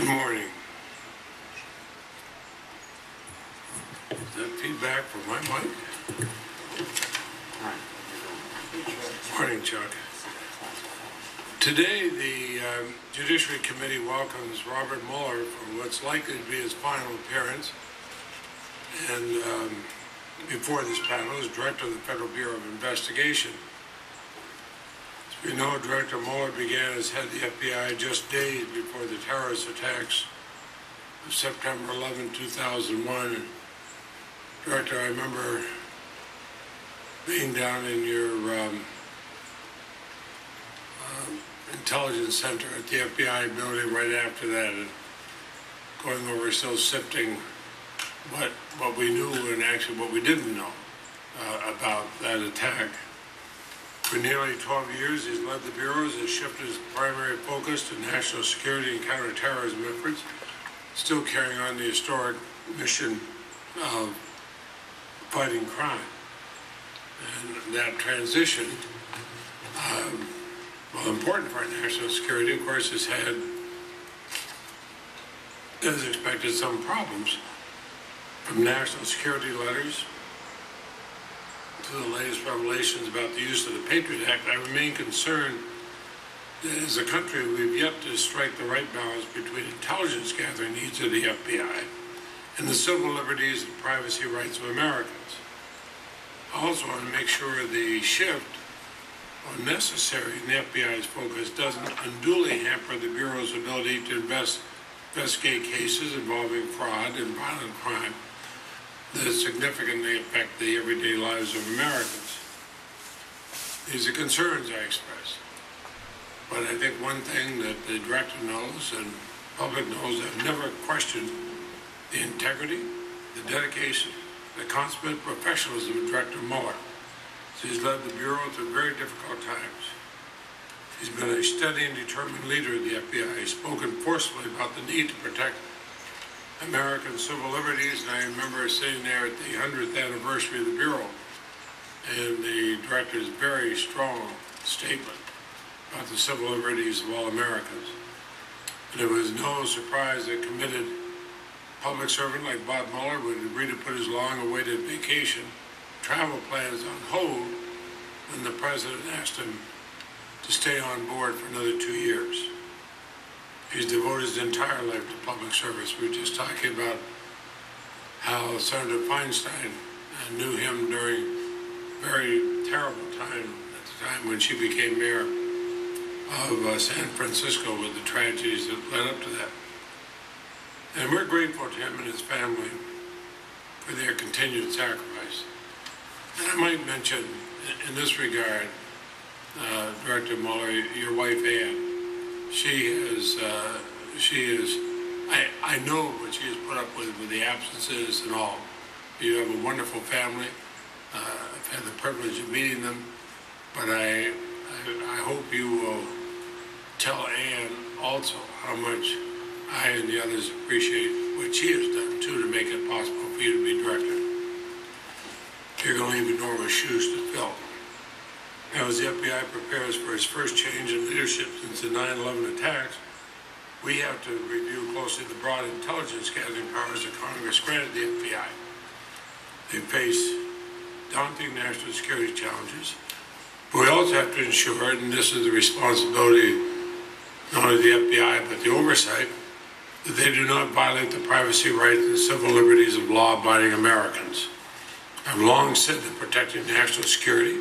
Good morning. Is that feedback from my mic? Morning, Chuck. Today, the Judiciary Committee welcomes Robert Mueller for what's likely to be his final appearance, and before this panel as Director of the Federal Bureau of Investigation. As we know, Director Mueller began as head of the FBI just days before the terrorist attacks of September 11, 2001. Director, I remember being down in your intelligence center at the FBI building right after that, and going over still sifting what we knew and actually what we didn't know about that attack. For nearly 12 years, he's led the bureaus and shifted his primary focus to national security and counterterrorism efforts, still carrying on the historic mission of fighting crime. And that transition, while important for our national security, of course, has had, as expected, some problems, from national security letters to the latest revelations about the use of the Patriot Act. I remain concerned that as a country we've yet to strike the right balance between intelligence gathering needs of the FBI and the civil liberties and privacy rights of Americans. I also want to make sure the shift, while necessary in the FBI's focus, doesn't unduly hamper the Bureau's ability to investigate cases involving fraud and violent crime that significantly affect the everyday lives of Americans. These are concerns I express. But I think one thing that the director knows and the public knows, I've never questioned the integrity, the dedication, the consummate professionalism of Director Mueller. He's led the Bureau through very difficult times. He's been a steady and determined leader of the FBI. He's spoken forcefully about the need to protect American civil liberties, and I remember sitting there at the 100th anniversary of the Bureau, and the director's very strong statement about the civil liberties of all Americans. And it was no surprise that committed public servant like Bob Mueller would agree to put his long-awaited vacation travel plans on hold when the president asked him to stay on board for another 2 years. He's devoted his entire life to public service. We were just talking about how Senator Feinstein knew him during a very terrible time, at the time when she became mayor of San Francisco, with the tragedies that led up to that. And we're grateful to him and his family for their continued sacrifice. And I might mention, in this regard, Director Mueller, your wife Ann, I know what she has put up with the absences and all. You have a wonderful family. I've had the privilege of meeting them, but I hope you will tell Ann also how much I and the others appreciate what she has done too to make it possible for you to be director. You're going to leave enormous shoes to fill. Now, as the FBI prepares for its first change in leadership since the 9/11 attacks, we have to review closely the broad intelligence gathering powers that Congress granted the FBI. They face daunting national security challenges, but we also have to ensure, and this is the responsibility not only of the FBI but the Oversight, that they do not violate the privacy rights and civil liberties of law-abiding Americans. I've long said that protecting national security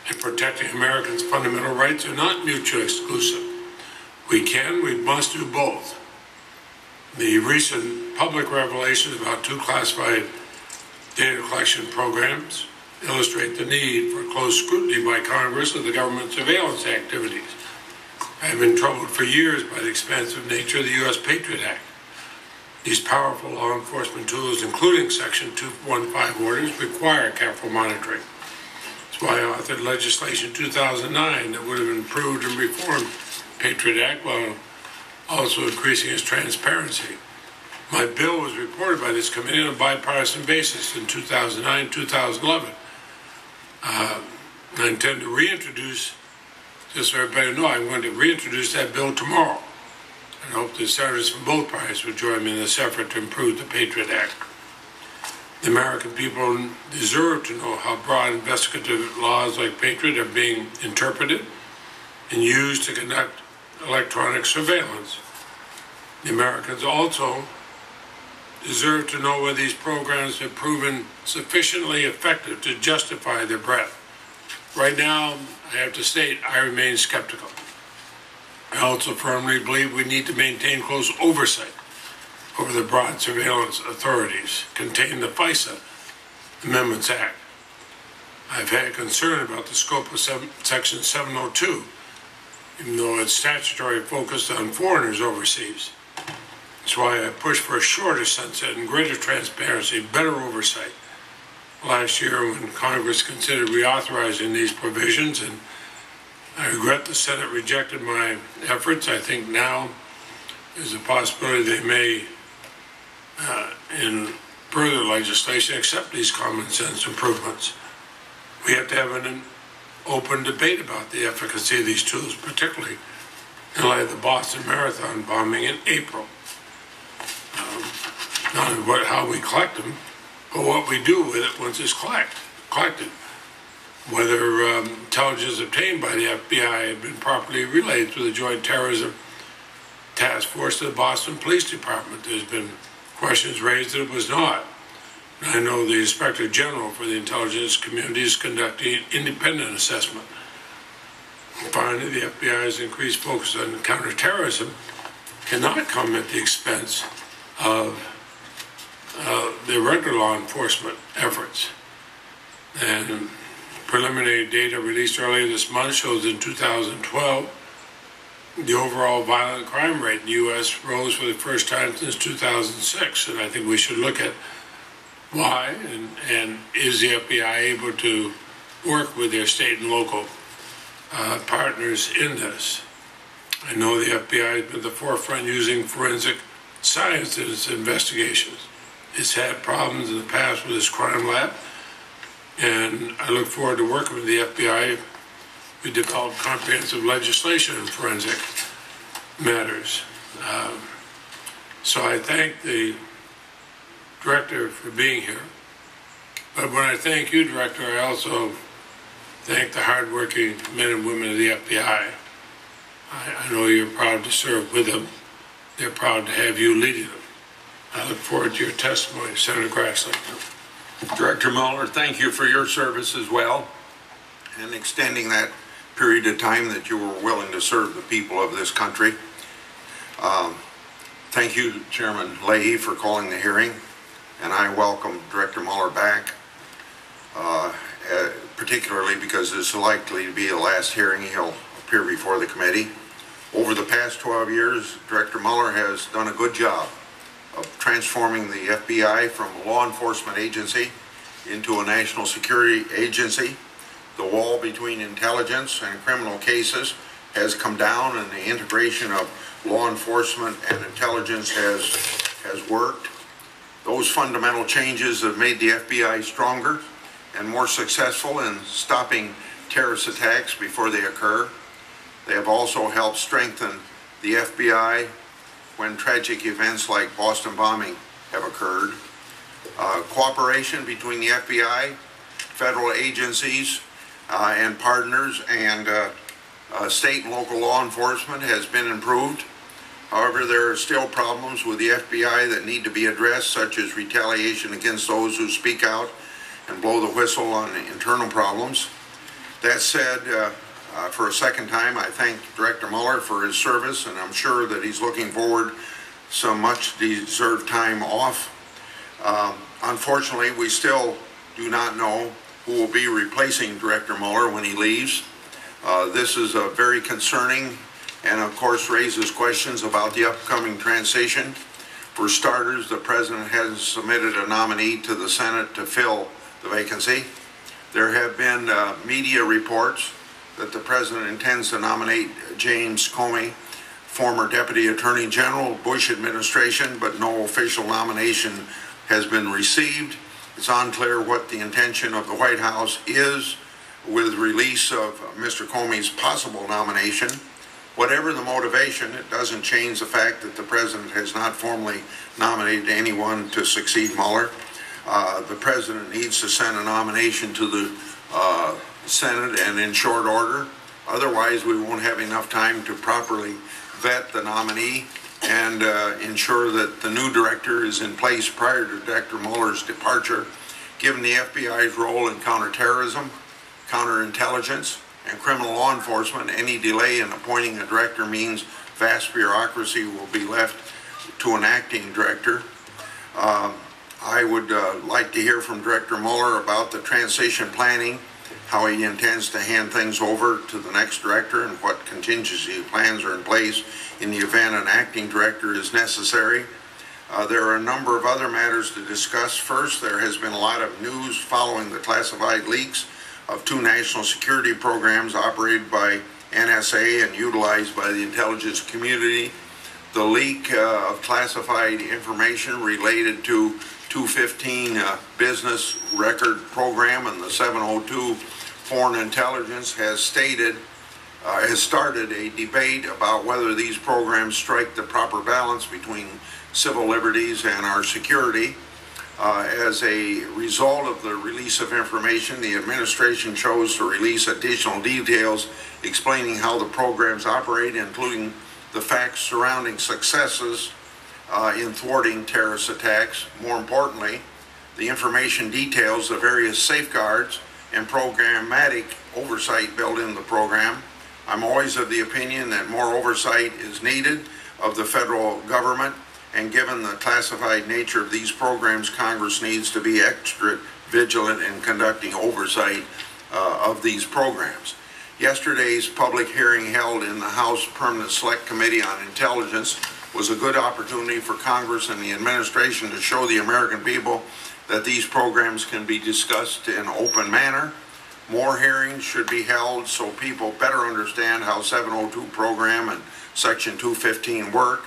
and protecting Americans' fundamental rights are not mutually exclusive. We must do both. The recent public revelations about 2 classified data collection programs illustrate the need for close scrutiny by Congress of the government's surveillance activities. I have been troubled for years by the expansive nature of the U.S. Patriot Act. These powerful law enforcement tools, including Section 215 orders, require careful monitoring. That's why I authored legislation in 2009 that would have improved and reformed the Patriot Act while also increasing its transparency. My bill was reported by this committee on a bipartisan basis in 2009-2011. I intend to reintroduce, just so everybody knows, I'm going to reintroduce that bill tomorrow. and hope that senators from both parties will join me in this effort to improve the Patriot Act. The American people deserve to know how broad investigative laws like Patriot are being interpreted and used to conduct electronic surveillance. The Americans also deserve to know whether these programs have proven sufficiently effective to justify their breadth. Right now, I have to state, I remain skeptical. I also firmly believe we need to maintain close oversight over the broad surveillance authorities contained in the FISA Amendments Act. I've had concern about the scope of Section 702, even though it's statutory focused on foreigners overseas. That's why I pushed for a shorter sunset and greater transparency, better oversight last year when Congress considered reauthorizing these provisions, and I regret the Senate rejected my efforts. I think now there's a possibility they may, in further legislation, accept these common sense improvements. We have to have an open debate about the efficacy of these tools, particularly in light of the Boston Marathon bombing in April. Not only how we collect them, but what we do with it once it's collected. Whether intelligence obtained by the FBI had been properly relayed through the Joint Terrorism Task Force to the Boston Police Department. There's been questions raised that it was not. And I know the Inspector General for the intelligence community is conducting an independent assessment. And finally, the FBI's increased focus on counterterrorism cannot come at the expense of the regular law enforcement efforts. And preliminary data released earlier this month shows in 2012, the overall violent crime rate in the U.S. rose for the first time since 2006. And I think we should look at why, and is the FBI able to work with their state and local partners in this. I know the FBI has been at the forefront using forensic science in its investigations. It's had problems in the past with its crime lab, and I look forward to working with the FBI. We developed comprehensive legislation in forensic matters. So I thank the Director for being here. But when I thank you, Director, I also thank the hardworking men and women of the FBI. I know you're proud to serve with them. They're proud to have you leading them. I look forward to your testimony, Senator Grassley. Director Mueller, thank you for your service as well, and extending that period of time that you were willing to serve the people of this country. Thank you, Chairman Leahy, for calling the hearing, and I welcome Director Mueller back, particularly because this is likely to be the last hearing he'll appear before the committee. Over the past 12 years, Director Mueller has done a good job of transforming the FBI from a law enforcement agency into a national security agency. The wall between intelligence and criminal cases has come down, and the integration of law enforcement and intelligence has worked. Those fundamental changes have made the FBI stronger and more successful in stopping terrorist attacks before they occur. They have also helped strengthen the FBI when tragic events like Boston bombing have occurred. Cooperation between the FBI, federal agencies, and partners, and state and local law enforcement has been improved. However, there are still problems with the FBI that need to be addressed, such as retaliation against those who speak out and blow the whistle on internal problems. That said, for a second time, I thank Director Mueller for his service, and I'm sure that he's looking forward some much-deserved time off. Unfortunately, we still do not know who will be replacing Director Mueller when he leaves. This is very concerning and, of course, raises questions about the upcoming transition. For starters, the President has submitted a nominee to the Senate to fill the vacancy. There have been media reports that the President intends to nominate James Comey, former Deputy Attorney General, Bush administration, but no official nomination has been received. It's unclear what the intention of the White House is with release of Mr. Comey's possible nomination. Whatever the motivation, it doesn't change the fact that the president has not formally nominated anyone to succeed Mueller. The president needs to send a nomination to the Senate and in short order. Otherwise, we won't have enough time to properly vet the nominee and ensure that the new director is in place prior to Director Mueller's departure. Given the FBI's role in counterterrorism, counterintelligence, and criminal law enforcement, any delay in appointing a director means vast bureaucracy will be left to an acting director. I would like to hear from Director Mueller about the transition planning, how he intends to hand things over to the next director, and what contingency plans are in place in the event an acting director is necessary. There are a number of other matters to discuss. First, there has been a lot of news following the classified leaks of 2 national security programs operated by NSA and utilized by the intelligence community. The leak of classified information related to 215 business record program and the 702 foreign intelligence has started a debate about whether these programs strike the proper balance between civil liberties and our security. As a result of the release of information, the administration chose to release additional details explaining how the programs operate, including the facts surrounding successes in thwarting terrorist attacks. More importantly, the information details the various safeguards and programmatic oversight built in the program. I'm always of the opinion that more oversight is needed of the federal government, and given the classified nature of these programs, Congress needs to be extra vigilant in conducting oversight of these programs. Yesterday's public hearing held in the House Permanent Select Committee on Intelligence was a good opportunity for Congress and the administration to show the American people that these programs can be discussed in an open manner. More hearings should be held so people better understand how 702 program and Section 215 work.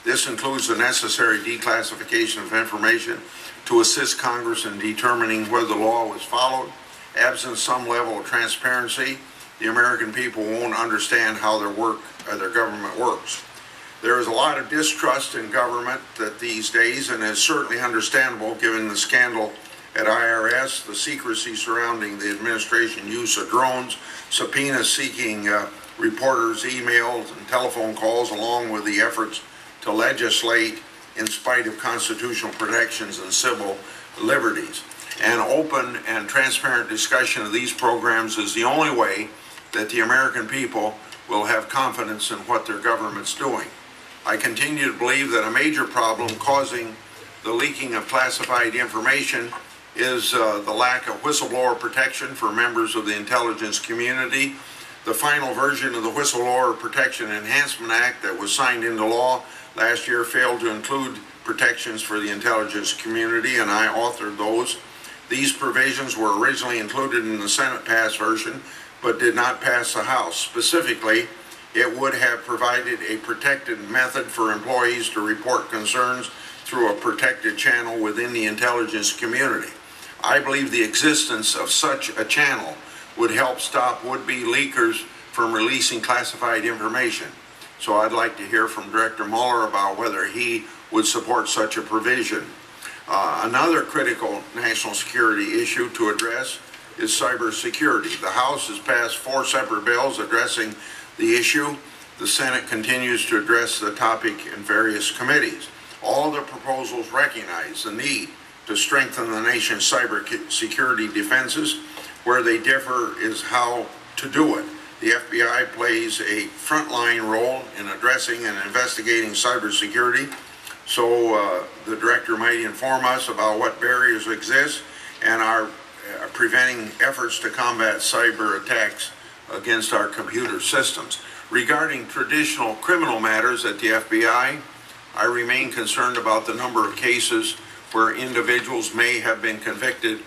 This includes the necessary declassification of information to assist Congress in determining whether the law was followed. Absent some level of transparency, the American people won't understand how their government works. There is a lot of distrust in government these days, and it's certainly understandable given the scandal at IRS, the secrecy surrounding the administration use of drones, subpoenas seeking reporters' emails and telephone calls, along with the efforts to legislate in spite of constitutional protections and civil liberties. An open and transparent discussion of these programs is the only way that the American people will have confidence in what their government's doing. I continue to believe that a major problem causing the leaking of classified information is the lack of whistleblower protection for members of the intelligence community. The final version of the Whistleblower Protection Enhancement Act that was signed into law last year failed to include protections for the intelligence community, and I authored those. These provisions were originally included in the Senate-passed version, but did not pass the House. Specifically, it would have provided a protected method for employees to report concerns through a protected channel within the intelligence community. I believe the existence of such a channel would help stop would-be leakers from releasing classified information. So I'd like to hear from Director Mueller about whether he would support such a provision. Another critical national security issue to address is cybersecurity. The House has passed 4 separate bills addressing the issue. The Senate continues to address the topic in various committees. All the proposals recognize the need to strengthen the nation's cybersecurity defenses. Where they differ is how to do it. The FBI plays a frontline role in addressing and investigating cybersecurity, so the director might inform us about what barriers exist and are preventing efforts to combat cyber attacks against our computer systems. Regarding traditional criminal matters at the FBI, I remain concerned about the number of cases where individuals may have been convicted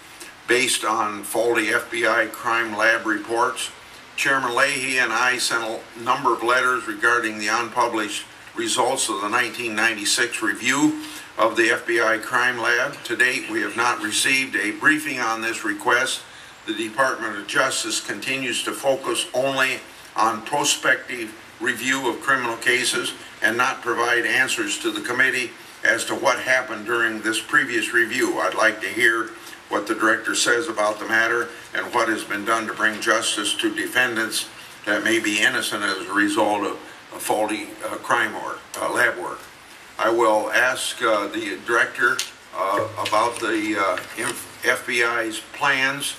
based on faulty FBI crime lab reports. Chairman Leahy and I sent a number of letters regarding the unpublished results of the 1996 review of the FBI crime lab. To date, we have not received a briefing on this request. The Department of Justice continues to focus only on prospective review of criminal cases and not provide answers to the committee as to what happened during this previous review. I'd like to hear what the director says about the matter and what has been done to bring justice to defendants that may be innocent as a result of faulty crime work, lab work. I will ask the director about the FBI's plans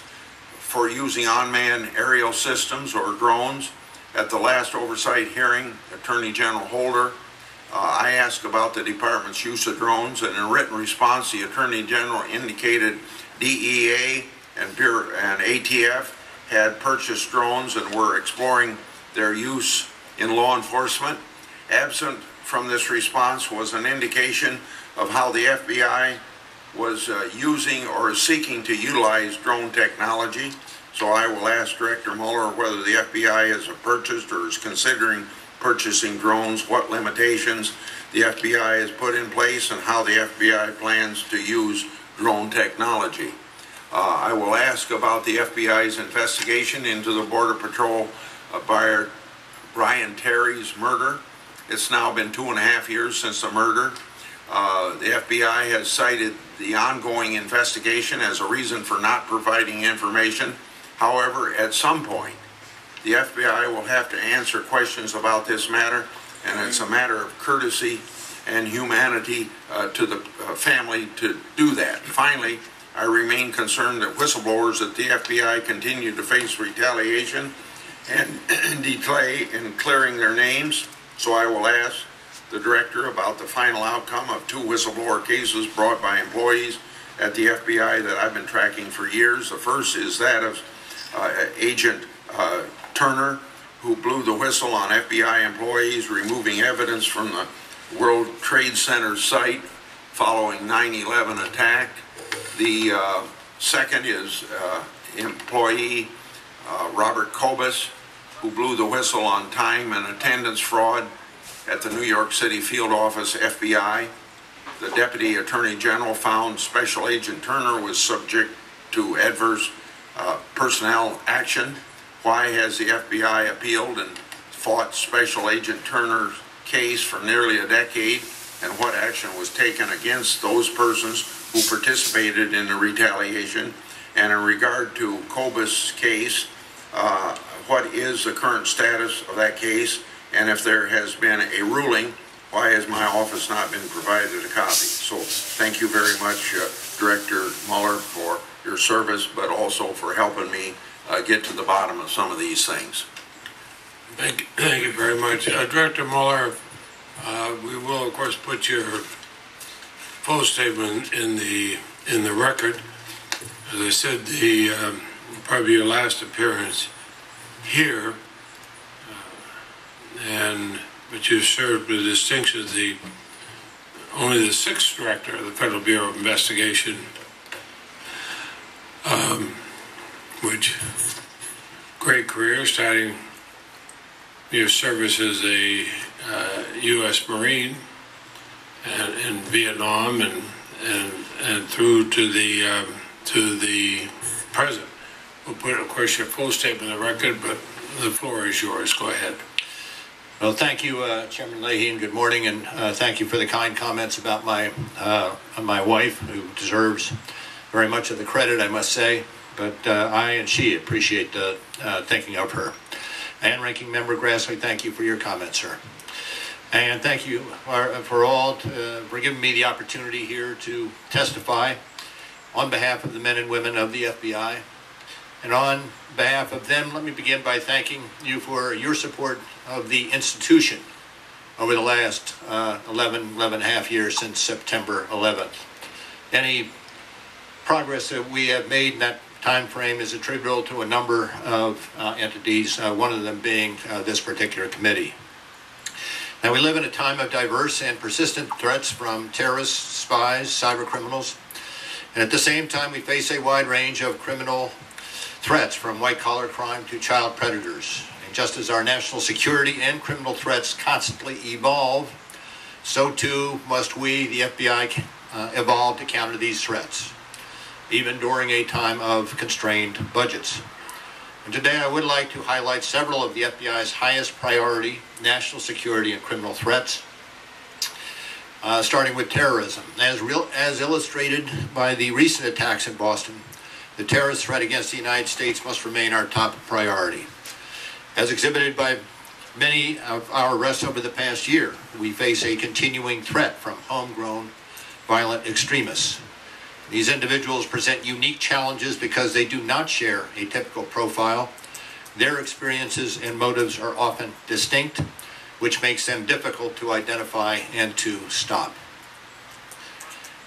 for using unmanned aerial systems or drones. At the last oversight hearing, Attorney General Holder, I asked about the department's use of drones, and in a written response, the Attorney General indicated DEA and ATF had purchased drones and were exploring their use in law enforcement. Absent from this response was an indication of how the FBI was using or seeking to utilize drone technology. So I will ask Director Mueller whether the FBI has purchased or is considering purchasing drones, what limitations the FBI has put in place, and how the FBI plans to use drone technology. I will ask about the FBI's investigation into the Border Patrol buyer Brian Terry's murder. It's now been 2.5 years since the murder. The FBI has cited the ongoing investigation as a reason for not providing information. However, at some point, the FBI will have to answer questions about this matter, and it's a matter of courtesy and humanity to the family to do that. Finally, I remain concerned that whistleblowers at the FBI continue to face retaliation and delay in clearing their names. So I will ask the director about the final outcome of 2 whistleblower cases brought by employees at the FBI that I've been tracking for years. The first is that of Agent Turner, who blew the whistle on FBI employees removing evidence from the World Trade Center site following 9/11 attack. The second is employee Robert Kobus, who blew the whistle on time and attendance fraud at the New York City field office FBI. The Deputy Attorney General found Special Agent Turner was subject to adverse personnel action. Why has the FBI appealed and fought Special Agent Turner's case for nearly a decade, and what action was taken against those persons who participated in the retaliation? And in regard to Kobus' case, what is the current status of that case? And if there has been a ruling, why has my office not been provided a copy? So thank you very much, Director Mueller, for your service, but also for helping me get to the bottom of some of these things. Thank you very much. Director Mueller, we will, of course, put your full statement in the record. As I said, probably your last appearance here, but you served with distinction as only the 6th director of the Federal Bureau of Investigation, which great career, starting your service as a U.S. Marine and in Vietnam and through to the present. We'll put, of course, your full statement in the record, but the floor is yours. Go ahead. Well, thank you, Chairman Leahy, and good morning, and thank you for the kind comments about my wife, who deserves very much of the credit, I must say, but I and she appreciate thinking of her. And Ranking Member Grassley, thank you for your comments, sir. And thank you for giving me the opportunity here to testify on behalf of the men and women of the FBI. And on behalf of them, let me begin by thanking you for your support of the institution over the last 11.5 years since September 11th. Any progress that we have made in that time frame is attributable to a number of entities, one of them being this particular committee. Now, we live in a time of diverse and persistent threats from terrorists, spies, cyber criminals, and at the same time we face a wide range of criminal threats from white-collar crime to child predators. And just as our national security and criminal threats constantly evolve, so too must we, the FBI, evolve to counter these threats, even during a time of constrained budgets. And today I would like to highlight several of the FBI's highest priority national security and criminal threats, starting with terrorism. As illustrated by the recent attacks in Boston, the terrorist threat against the United States must remain our top priority. As exhibited by many of our arrests over the past year, we face a continuing threat from homegrown violent extremists. These individuals present unique challenges because they do not share a typical profile. Their experiences and motives are often distinct, which makes them difficult to identify and to stop.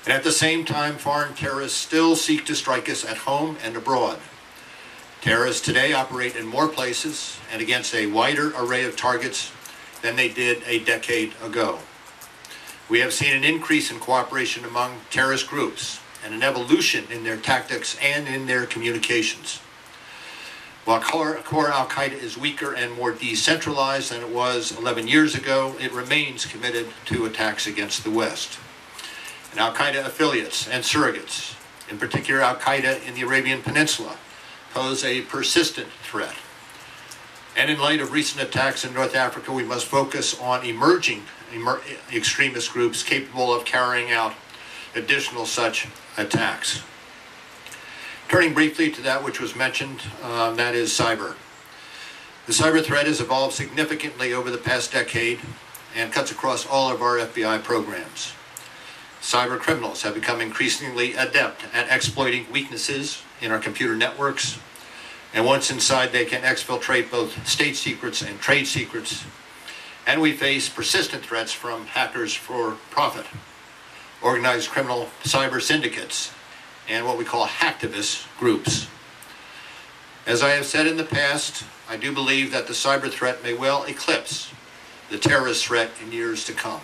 And at the same time, foreign terrorists still seek to strike us at home and abroad. Terrorists today operate in more places and against a wider array of targets than they did a decade ago. We have seen an increase in cooperation among terrorist groups and an evolution in their tactics and in their communications. While core al-Qaeda is weaker and more decentralized than it was 11 years ago, it remains committed to attacks against the West. And al-Qaeda affiliates and surrogates, in particular al-Qaeda in the Arabian Peninsula, pose a persistent threat. And in light of recent attacks in North Africa, we must focus on emerging extremist groups capable of carrying out additional such attacks. Turning briefly to that which was mentioned, that is cyber. The cyber threat has evolved significantly over the past decade and cuts across all of our FBI programs. Cyber criminals have become increasingly adept at exploiting weaknesses in our computer networks, and once inside they can exfiltrate both state secrets and trade secrets, and we face persistent threats from hackers for profit, organized criminal cyber syndicates, and what we call hacktivist groups. As I have said in the past, I do believe that the cyber threat may well eclipse the terrorist threat in years to come.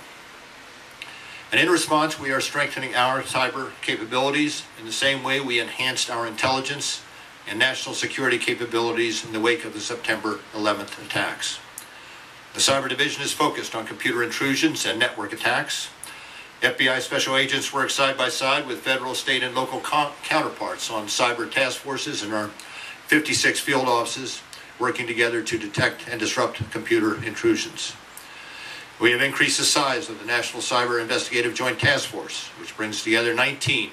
And in response, we are strengthening our cyber capabilities in the same way we enhanced our intelligence and national security capabilities in the wake of the September 11th attacks. The Cyber Division is focused on computer intrusions and network attacks. FBI special agents work side by side with federal, state, and local counterparts on cyber task forces in our 56 field offices, working together to detect and disrupt computer intrusions. We have increased the size of the National Cyber Investigative Joint Task Force, which brings together 19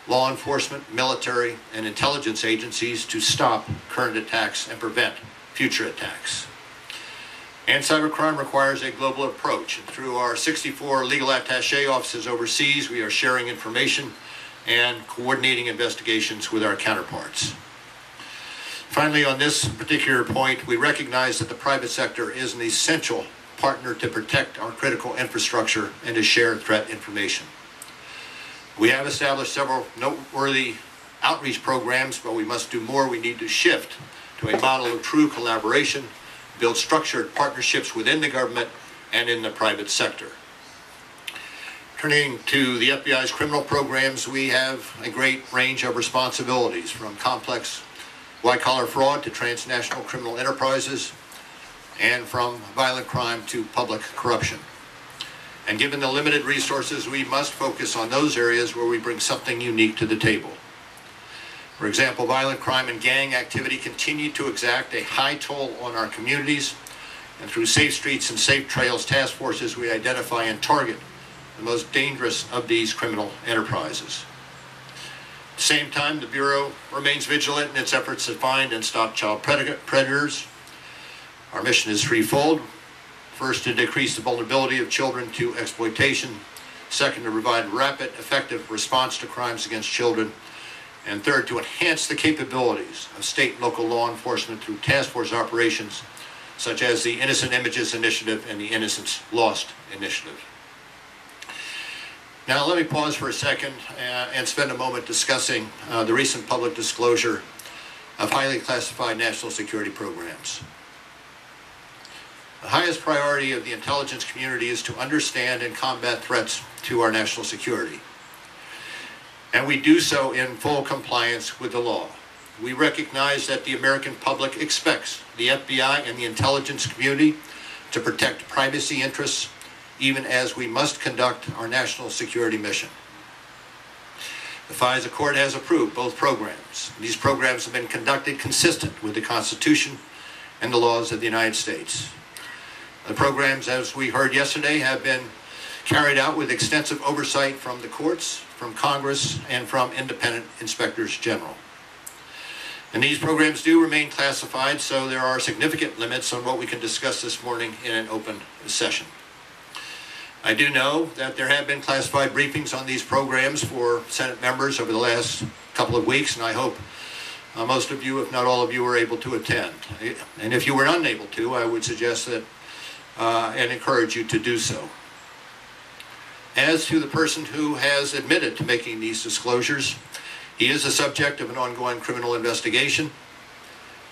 law enforcement, military, and intelligence agencies to stop current attacks and prevent future attacks. And cybercrime requires a global approach. And through our 64 legal attaché offices overseas, we are sharing information and coordinating investigations with our counterparts. Finally, on this particular point, we recognize that the private sector is an essential partner to protect our critical infrastructure and to share threat information. We have established several noteworthy outreach programs, but we must do more. We need to shift to a model of true collaboration, build structured partnerships within the government and in the private sector. Turning to the FBI's criminal programs, we have a great range of responsibilities, from complex white-collar fraud to transnational criminal enterprises, and from violent crime to public corruption. And given the limited resources, we must focus on those areas where we bring something unique to the table. For example, violent crime and gang activity continue to exact a high toll on our communities, and through Safe Streets and Safe Trails task forces, we identify and target the most dangerous of these criminal enterprises. At the same time, the Bureau remains vigilant in its efforts to find and stop child predators. Our mission is threefold. First, to decrease the vulnerability of children to exploitation. Second, to provide rapid, effective response to crimes against children. And third, to enhance the capabilities of state and local law enforcement through task force operations, such as the Innocent Images Initiative and the Innocence Lost Initiative. Now, let me pause for a second and spend a moment discussing the recent public disclosure of highly classified national security programs. The highest priority of the intelligence community is to understand and combat threats to our national security. And we do so in full compliance with the law. We recognize that the American public expects the FBI and the intelligence community to protect privacy interests, even as we must conduct our national security mission. The FISA court has approved both programs. These programs have been conducted consistent with the Constitution and the laws of the United States. The programs, as we heard yesterday, have been carried out with extensive oversight from the courts, from Congress, and from independent inspectors general. And these programs do remain classified, so there are significant limits on what we can discuss this morning in an open session. I do know that there have been classified briefings on these programs for Senate members over the last couple of weeks, and I hope most of you, if not all of you, were able to attend. And if you were unable to, I would suggest that and encourage you to do so. As to the person who has admitted to making these disclosures, he is the subject of an ongoing criminal investigation.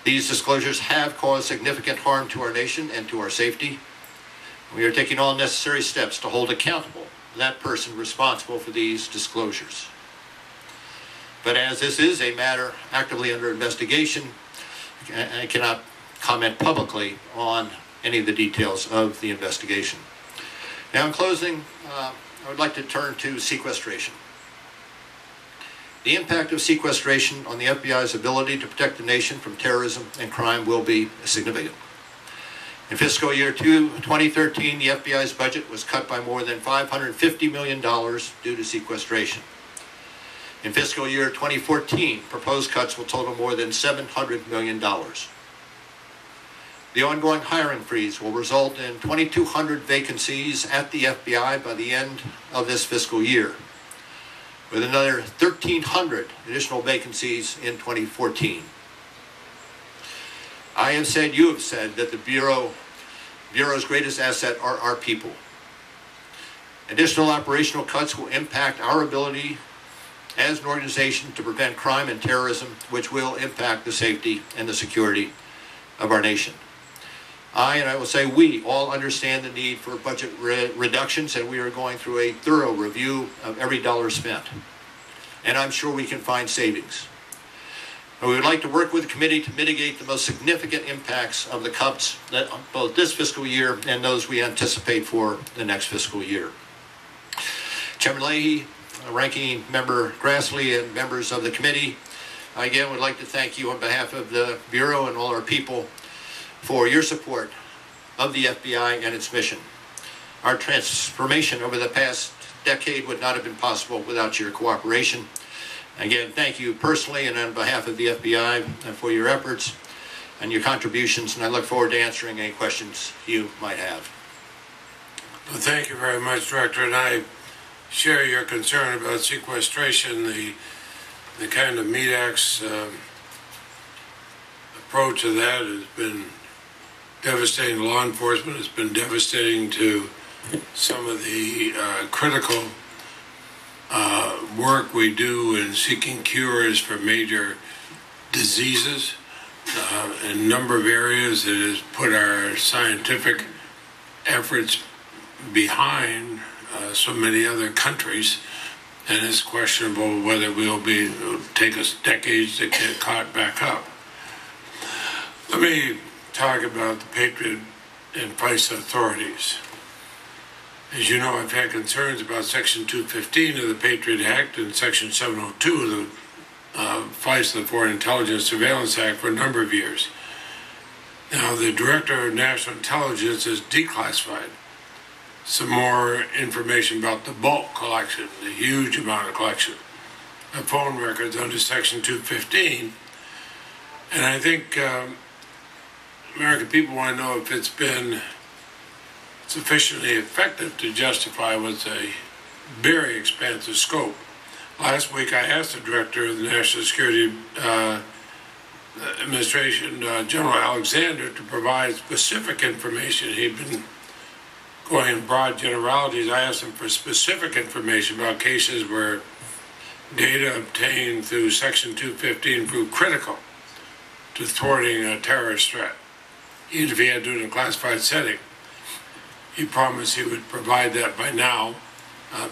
These disclosures have caused significant harm to our nation and to our safety. We are taking all necessary steps to hold accountable that person responsible for these disclosures. But as this is a matter actively under investigation, I cannot comment publicly on any of the details of the investigation. Now, in closing, I would like to turn to sequestration. The impact of sequestration on the FBI's ability to protect the nation from terrorism and crime will be significant. In fiscal year 2013, the FBI's budget was cut by more than $550 million due to sequestration. In fiscal year 2014, proposed cuts will total more than $700 million. The ongoing hiring freeze will result in 2,200 vacancies at the FBI by the end of this fiscal year, with another 1,300 additional vacancies in 2014. I have said, you have said, that the Bureau's greatest asset are our people. Additional operational cuts will impact our ability as an organization to prevent crime and terrorism, which will impact the safety and the security of our nation. I will say we all understand the need for budget reductions, and we are going through a thorough review of every dollar spent. And I'm sure we can find savings. We would like to work with the committee to mitigate the most significant impacts of the cuts that both this fiscal year and those we anticipate for the next fiscal year. Chairman Leahy, Ranking Member Grassley, and members of the committee, I again would like to thank you on behalf of the Bureau and all our people for your support of the FBI and its mission. Our transformation over the past decade would not have been possible without your cooperation. Again, thank you personally and on behalf of the FBI for your efforts and your contributions, and I look forward to answering any questions you might have. Well, thank you very much, Director, and I share your concern about sequestration. The kind of MEDAC's approach to that has been devastating to law enforcement. It's been devastating to some of the critical work we do in seeking cures for major diseases. In a number of areas, it has put our scientific efforts behind so many other countries, and it's questionable whether it'll take us decades to get caught back up. Let me talk about the Patriot and FISA authorities. As you know, I've had concerns about Section 215 of the Patriot Act and Section 702 of the FISA, the Foreign Intelligence Surveillance Act, for a number of years. Now, the Director of National Intelligence has declassified some more information about the bulk collection, the huge amount of collection of phone records under Section 215. And I think American people want to know if it's been sufficiently effective to justify what's a very expansive scope. Last week I asked the Director of the National Security Administration, General Alexander, to provide specific information. He'd been going in broad generalities. I asked him for specific information about cases where data obtained through Section 215 proved critical to thwarting a terrorist threat, even if he had to do it in a classified setting. He promised he would provide that by now,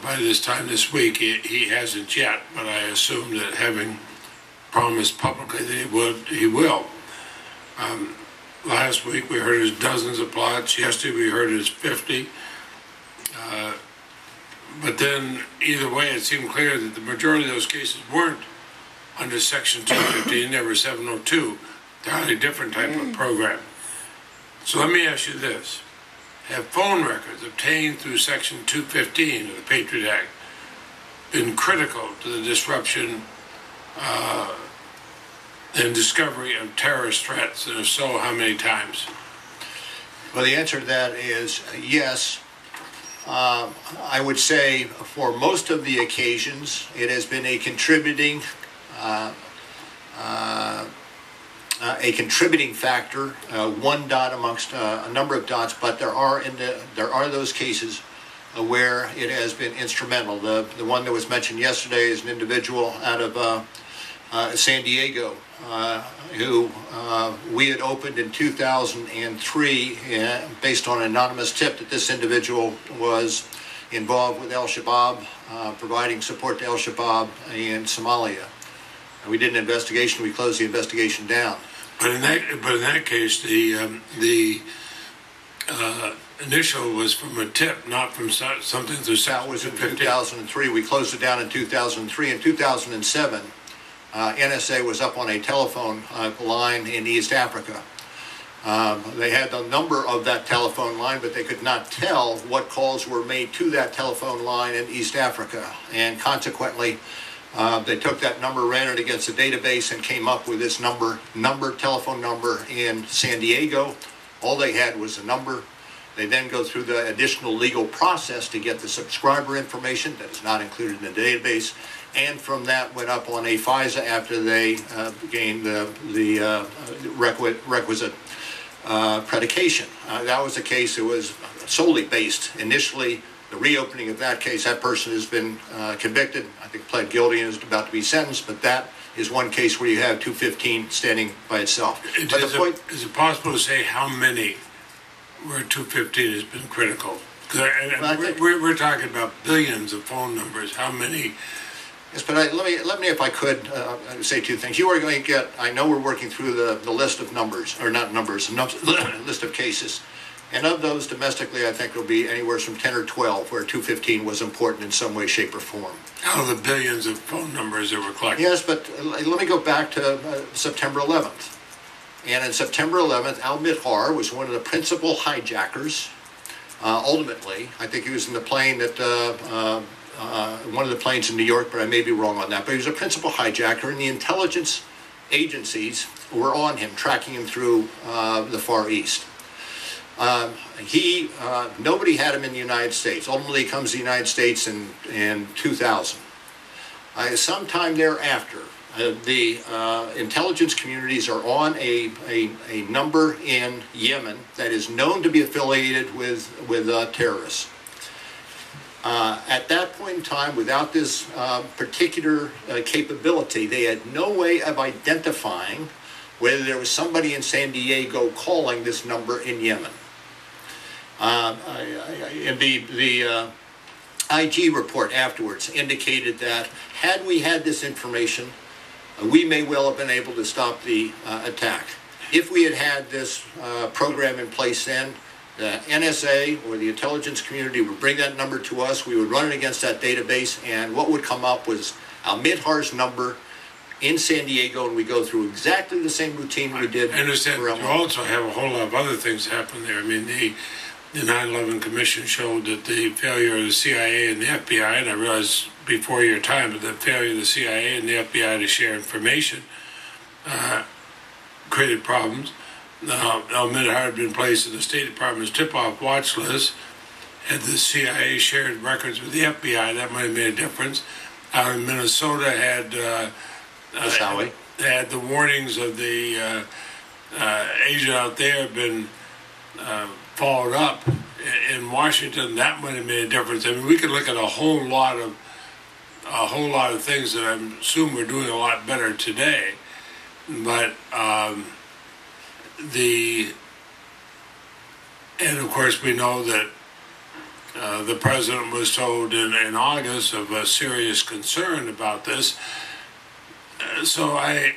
by this time this week. He hasn't yet, but I assume that having promised publicly that he will. Last week we heard his dozens of plots. Yesterday we heard his 50. But then, either way, it seemed clear that the majority of those cases weren't under Section 215, they were 702, entirely different type of program. So let me ask you this. Have phone records obtained through Section 215 of the Patriot Act been critical to the disruption and discovery of terrorist threats? And if so, how many times? Well, the answer to that is yes. I would say for most of the occasions, it has been a contributing factor, one dot amongst a number of dots. But there are those cases where it has been instrumental. The one that was mentioned yesterday is an individual out of San Diego who we had opened in 2003 based on an anonymous tip that this individual was involved with Al-Shabaab, providing support to Al-Shabaab in Somalia. And we did an investigation. We closed the investigation down. But in that case, the initial was from a tip, not from something through That was in 2015. 2003. We closed it down in 2003. In 2007, NSA was up on a telephone line in East Africa. They had the number of that telephone line, but they could not tell what calls were made to that telephone line in East Africa. And consequently, they took that number, ran it against a database, and came up with this telephone number in San Diego. All they had was a number. They then go through the additional legal process to get the subscriber information that is not included in the database. And from that went up on a FISA after they gained the requisite predication. That was a case that was solely based initially. The reopening of that case, that person has been convicted, I think pled guilty and is about to be sentenced, but that is one case where you have 215 standing by itself. But Is it possible to say how many where 215 has been critical? We're talking about billions of phone numbers. How many? Yes, but let me, if I could, say two things. You are going to get, I know we're working through the list of numbers, or not numbers, list of cases. And of those domestically, I think there'll be anywhere from 10 or 12 where 215 was important in some way, shape, or form. Out of the billions of phone numbers that were collected. Yes, but let me go back to September 11th. And on September 11th, Al-Midhar was one of the principal hijackers. Ultimately, I think he was in the plane that, one of the planes in New York, but I may be wrong on that. But he was a principal hijacker, and the intelligence agencies were on him, tracking him through the Far East. Nobody had him in the United States. Ultimately, he comes to the United States in 2000. Sometime thereafter, the intelligence communities are on a number in Yemen that is known to be affiliated with terrorists. At that point in time, without this particular capability, they had no way of identifying whether there was somebody in San Diego calling this number in Yemen. And the IG report afterwards indicated that had we had this information, we may well have been able to stop the attack. If we had had this program in place then, the NSA or the intelligence community would bring that number to us, we would run it against that database, and what would come up was Al-Midhar's number in San Diego, and we go through exactly the same routine we did. I understand, but you also have a whole lot of other things happen there. I mean, the 9/11 Commission showed that the failure of the CIA and the FBI, and I realize before your time, but the failure of the CIA and the FBI to share information created problems. Al-Midhar had been placed in the State Department's tip-off watch list. Had the CIA shared records with the FBI, that might have made a difference. Out in Minnesota, had the warnings of the agent out there been followed up in Washington, that might have made a difference. I mean, we could look at a whole lot of things that I assume we're doing a lot better today, but and of course we know that the president was told in August of a serious concern about this. So I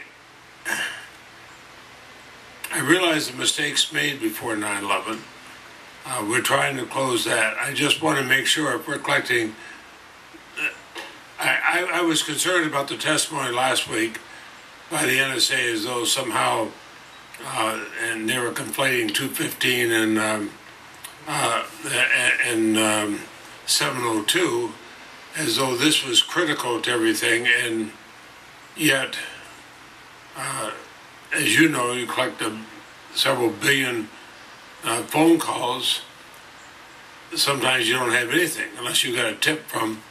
realize the mistakes made before 9/11. We're trying to close that. I just want to make sure if we're collecting I was concerned about the testimony last week by the NSA as though somehow, and they were conflating 215 and 702, as though this was critical to everything, and yet, as you know, you collect several billion phone calls. Sometimes you don't have anything unless you got a tip from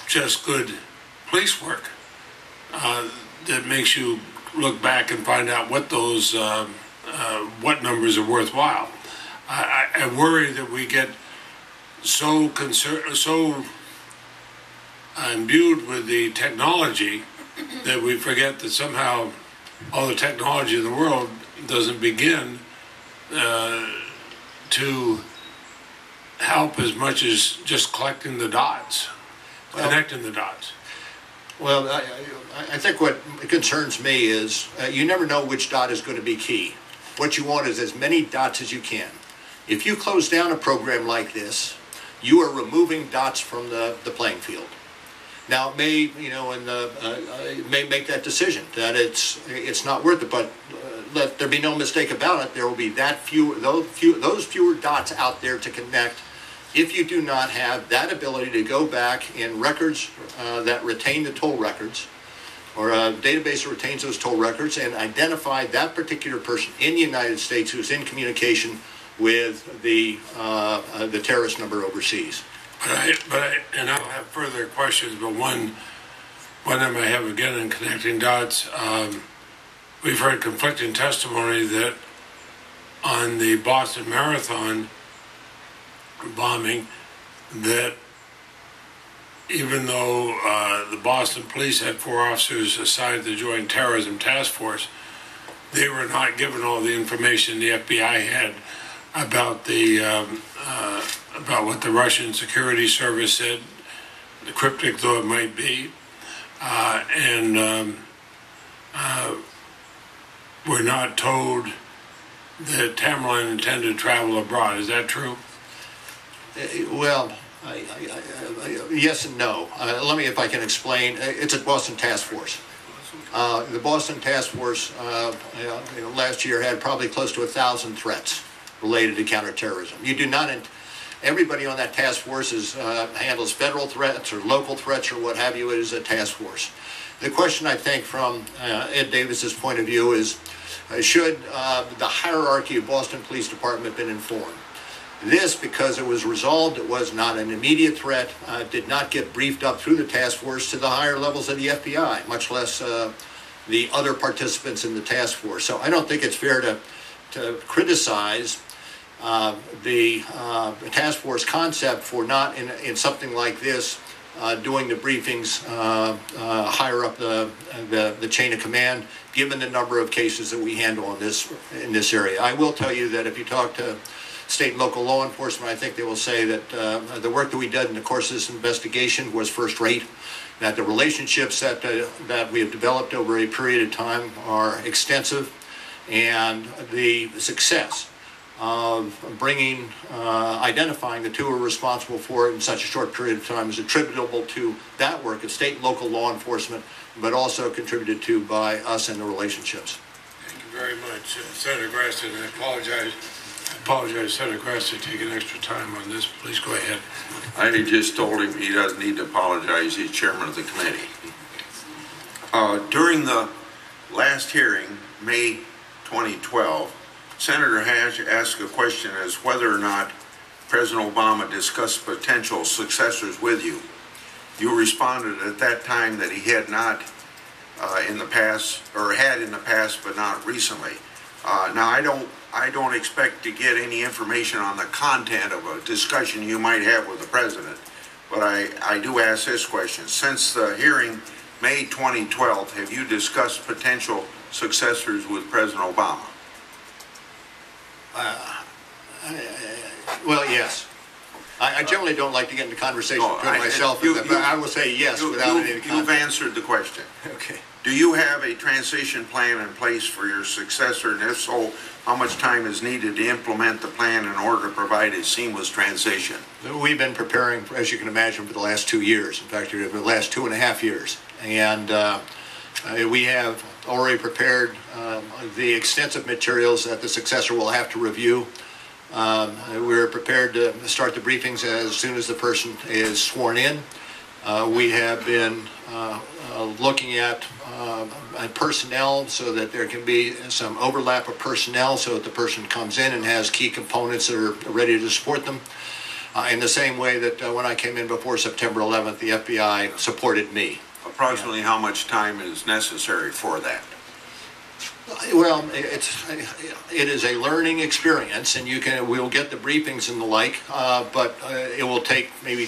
just good police work that makes you look back and find out what those what numbers are worthwhile. I worry that we get so imbued with the technology that we forget that somehow all the technology in the world doesn't begin to help as much as just collecting the dots, connecting the dots. Well, I think what concerns me is you never know which dot is going to be key. What you want is as many dots as you can. If you close down a program like this, you are removing dots from the playing field. Now, it may, you know, it may make that decision that it's not worth it, but let there be no mistake about it. There will be those fewer dots out there to connect if you do not have that ability to go back in records that retain the toll records, or a database that retains those toll records, and identify that particular person in the United States who's in communication with the terrorist number overseas. And I'll have further questions, but one I might have again in connecting dots. We've heard conflicting testimony that on the Boston Marathon bombing, that even though the Boston police had 4 officers assigned to the Joint Terrorism Task Force, they were not given all the information the FBI had about about what the Russian security service said, the cryptic though it might be, and we're not told that Tamerlan intended to travel abroad. Is that true? Well, yes and no. Let me, if I can explain. It's a Boston Task Force. The Boston Task Force last year had probably close to 1,000 threats related to counterterrorism. You do not. Everybody on that task force handles federal threats or local threats or what have you. It is a task force. The question, I think, from Ed Davis's point of view is, should the hierarchy of Boston Police Department have been informed? This, because it was resolved, it was not an immediate threat, did not get briefed up through the task force to the higher levels of the FBI, much less the other participants in the task force. So I don't think it's fair to criticize the task force concept for not, in something like this, doing the briefings higher up the chain of command, given the number of cases that we handle in this area. I will tell you that if you talk to state and local law enforcement, I think they will say that the work that we did in the course of this investigation was first rate, that the relationships that we have developed over a period of time are extensive, and the success of identifying the two who are responsible for it in such a short period of time is attributable to that work of state and local law enforcement, but also contributed to by us and the relationships. Thank you very much, Senator Grassley. I apologize, Senator Grassley, taking extra time on this. Please go ahead. I just told him he doesn't need to apologize. He's chairman of the committee. During the last hearing, May 2012, Senator Hatch asked a question as whether or not President Obama discussed potential successors with you. You responded at that time that he had not in the past, or had in the past, but not recently. Now, I don't expect to get any information on the content of a discussion you might have with the president, but I do ask this question. Since the hearing, May 2012, have you discussed potential successors with President Obama? Well, yes. I generally don't like to get into conversation between myself, but I will say yes without any comment. You've answered the question. Okay. Do you have a transition plan in place for your successor? And if so, how much time is needed to implement the plan in order to provide a seamless transition? We've been preparing, as you can imagine, for the last 2 years. In fact, the last 2.5 years. And we have already prepared the extensive materials that the successor will have to review. We're prepared to start the briefings as soon as the person is sworn in. We have been looking at personnel so that there can be some overlap of personnel so that the person comes in and has key components that are ready to support them. In the same way that when I came in before September 11th, the FBI supported me. Approximately how much time is necessary for that? Well, it is a learning experience, and we'll get the briefings and the like, but it will take maybe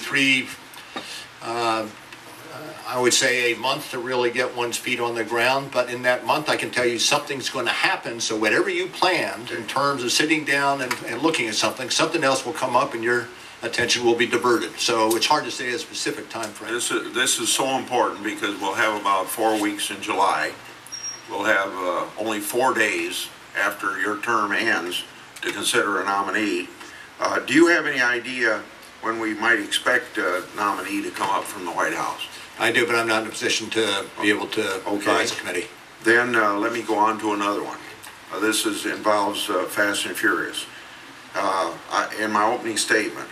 I would say a month to really get one's feet on the ground. But in that month, I can tell you something's going to happen. So whatever you planned in terms of sitting down and looking at something else will come up and your attention will be diverted. So it's hard to say a specific time frame. This is so important because we'll have about 4 weeks in July. We'll have only 4 days after your term ends to consider a nominee. Do you have any idea when we might expect a nominee to come up from the White House? I do, but I'm not in a position to be able to advise the committee. Then let me go on to another one. This involves Fast and Furious. In my opening statement,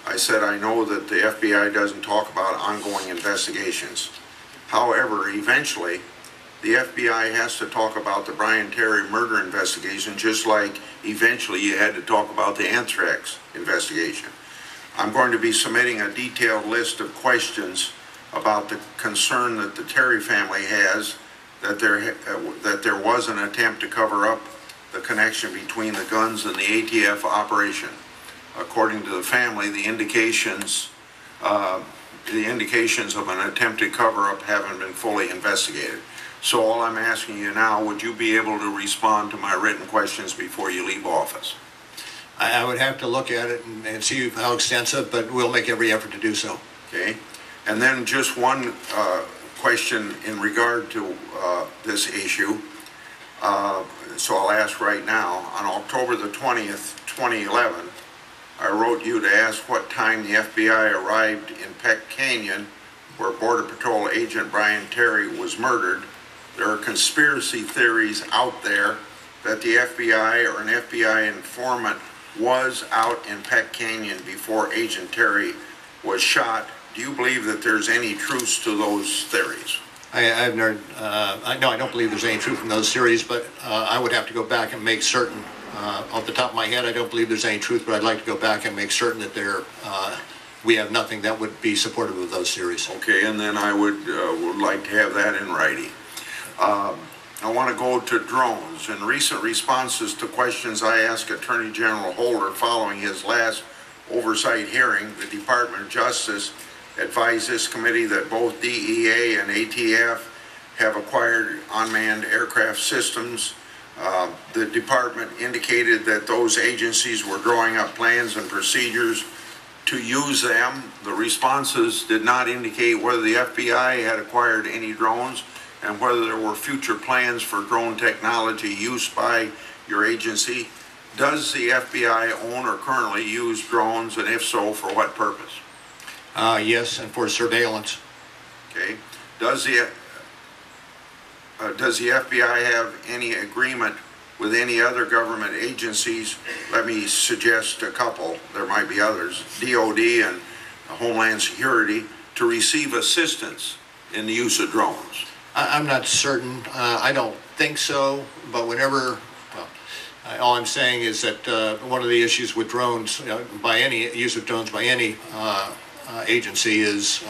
I said I know that the FBI doesn't talk about ongoing investigations. However, eventually, the FBI has to talk about the Brian Terry murder investigation, just like eventually you had to talk about the anthrax investigation. I'm going to be submitting a detailed list of questions about the concern that the Terry family has that there was an attempt to cover up the connection between the guns and the ATF operation. According to the family, the indications of an attempted cover-up haven't been fully investigated. So all I'm asking you now, would you be able to respond to my written questions before you leave office? I would have to look at it and see how extensive, but we'll make every effort to do so. Okay. And then just one question in regard to this issue. So I'll ask right now. On October the 20th, 2011, I wrote you to ask what time the FBI arrived in Peck Canyon, where Border Patrol agent Brian Terry was murdered. There are conspiracy theories out there that the FBI or an FBI informant was out in Peck Canyon before Agent Terry was shot. Do you believe that there's any truth to those theories? I don't believe there's any truth in those theories, but I would have to go back and make certain. Off the top of my head, I don't believe there's any truth, but I'd like to go back and make certain that we have nothing that would be supportive of those theories. Okay, and then I would like to have that in writing. I want to go to drones. In recent responses to questions I asked Attorney General Holder following his last oversight hearing, the Department of Justice advised this committee that both DEA and ATF have acquired unmanned aircraft systems. The department indicated that those agencies were drawing up plans and procedures to use them. The responses did not indicate whether the FBI had acquired any drones and whether there were future plans for drone technology used by your agency. Does the FBI own or currently use drones, and if so, for what purpose? Yes, and for surveillance. Okay. Does the FBI have any agreement with any other government agencies? Let me suggest a couple. There might be others. DOD and Homeland Security to receive assistance in the use of drones. I'm not certain. I don't think so, but whenever, all I'm saying is that one of the issues with drones, by any use of drones by any agency is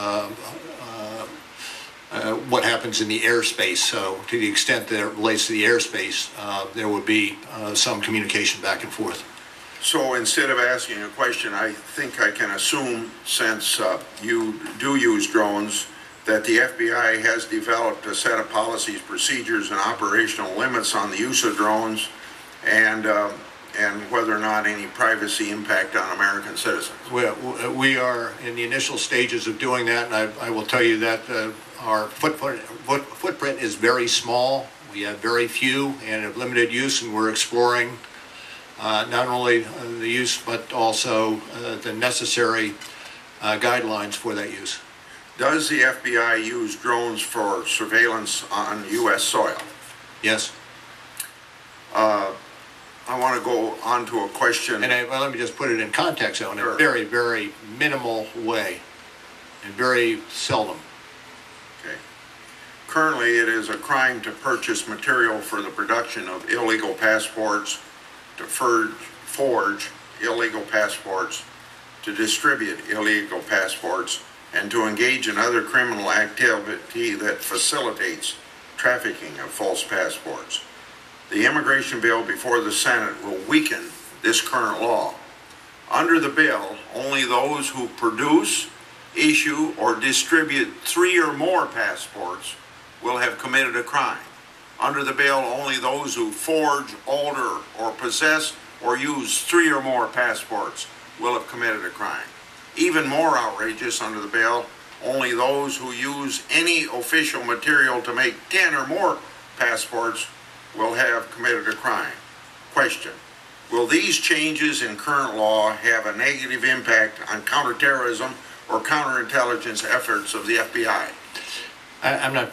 what happens in the airspace. So to the extent that it relates to the airspace, there would be some communication back and forth. So instead of asking a question, I think I can assume, since you do use drones, that the FBI has developed a set of policies, procedures, and operational limits on the use of drones, and whether or not any privacy impact on American citizens. We are in the initial stages of doing that, and I will tell you that our footprint is very small. We have very few and have limited use, and we're exploring not only the use but also the necessary guidelines for that use. Does the FBI use drones for surveillance on U.S. soil? Yes. I want to go on to a question. And well, let me just put it in context, though, in Sure. a very, very minimal way, and very seldom. Okay. Currently, it is a crime to purchase material for the production of illegal passports, to forge illegal passports, to distribute illegal passports, and to engage in other criminal activity that facilitates trafficking of false passports. The immigration bill before the Senate will weaken this current law. Under the bill, only those who produce, issue, or distribute 3 or more passports will have committed a crime. Under the bill, only those who forge, alter, or possess or use 3 or more passports will have committed a crime. Even more outrageous under the bill, only those who use any official material to make 10 or more passports will have committed a crime. Question: will these changes in current law have a negative impact on counterterrorism or counterintelligence efforts of the FBI? I'm not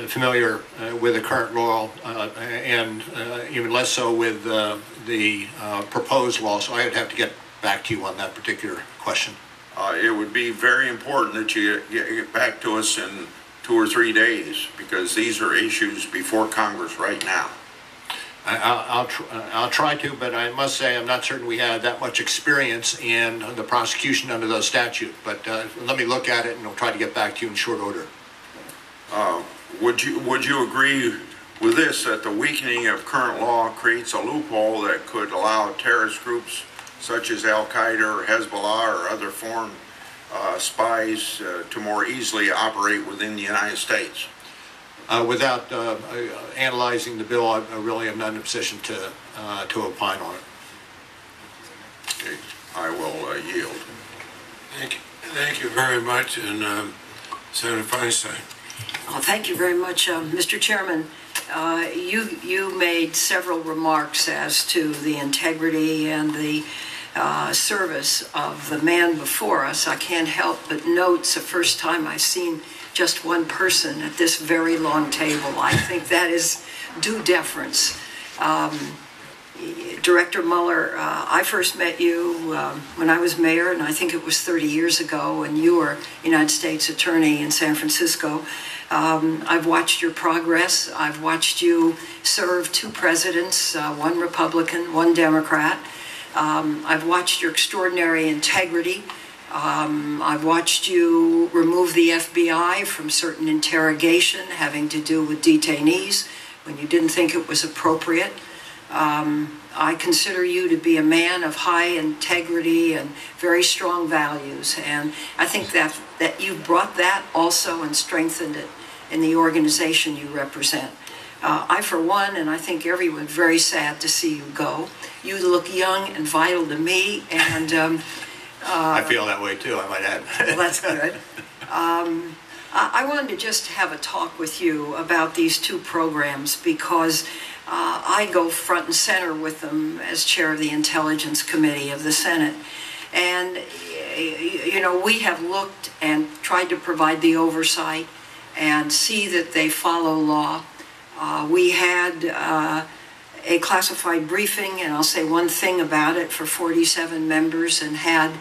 familiar with the current law, and even less so with the proposed law, so I would have to get back to you on that particular question. It would be very important that you get back to us in 2 or 3 days, because these are issues before Congress right now. I'll try to, but I must say I'm not certain we have that much experience in the prosecution under those statutes. But let me look at it, and we'll try to get back to you in short order. Would you agree with this, that the weakening of current law creates a loophole that could allow terrorist groups such as Al-Qaeda or Hezbollah or other foreign spies to more easily operate within the United States? Without analyzing the bill, I really am not in a position to opine on it. Okay, I will yield. Thank you very much, and Senator Feinstein. Well, thank you very much, Mr. Chairman. You made several remarks as to the integrity and the service of the man before us. I can't help but note it's the first time I've seen just one person at this very long table. I think that is due deference. Director Mueller, I first met you when I was mayor, and I think it was 30 years ago, and you were United States Attorney in San Francisco. I've watched your progress. I've watched you serve 2 presidents, one Republican, one Democrat. I've watched your extraordinary integrity. I've watched you remove the FBI from certain interrogation having to do with detainees when you didn't think it was appropriate. I consider you to be a man of high integrity and very strong values, and I think that you brought that also and strengthened it in the organization you represent. I, for one, and I think everyone, very sad to see you go. You look young and vital to me, and I feel that way too, I might add. well, that's good. I wanted to just have a talk with you about these 2 programs because I go front and center with them as chair of the Intelligence Committee of the Senate. And, you know, we have looked and tried to provide the oversight and see that they follow law. We had a classified briefing, and I'll say one thing about it, for 47 members, and had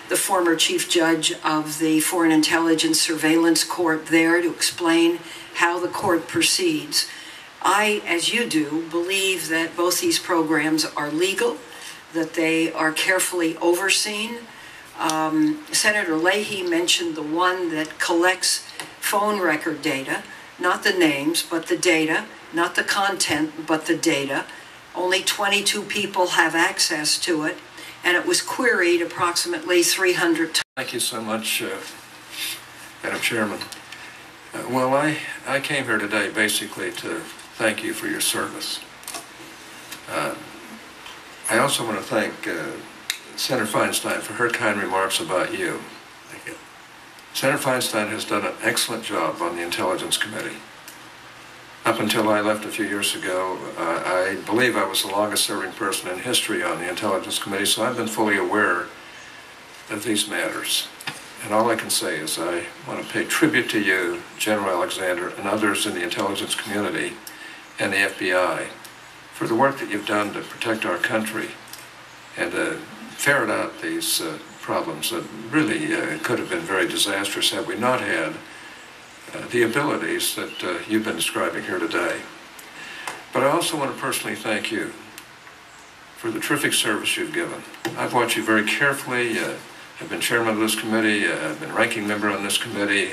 the former chief judge of the Foreign Intelligence Surveillance Court there to explain how the court proceeds. I, as you do, believe that both these programs are legal, that they are carefully overseen. Senator Leahy mentioned the one that collects phone record data, not the names, but the data, not the content, but the data. Only 22 people have access to it, and it was queried approximately 300 times. Thank you so much, Madam Chairman. Well, I came here today basically to thank you for your service. I also want to thank Senator Feinstein for her kind remarks about you. Thank you. Senator Feinstein has done an excellent job on the Intelligence Committee. Up until I left a few years ago, I believe I was the longest serving person in history on the Intelligence Committee, so I've been fully aware of these matters. And all I can say is I want to pay tribute to you, General Alexander, and others in the intelligence community and the FBI for the work that you've done to protect our country and to ferret out these problems that really could have been very disastrous had we not had the abilities that you've been describing here today. But I also want to personally thank you for the terrific service you've given. I've watched you very carefully. I've been chairman of this committee. I've been ranking member on this committee.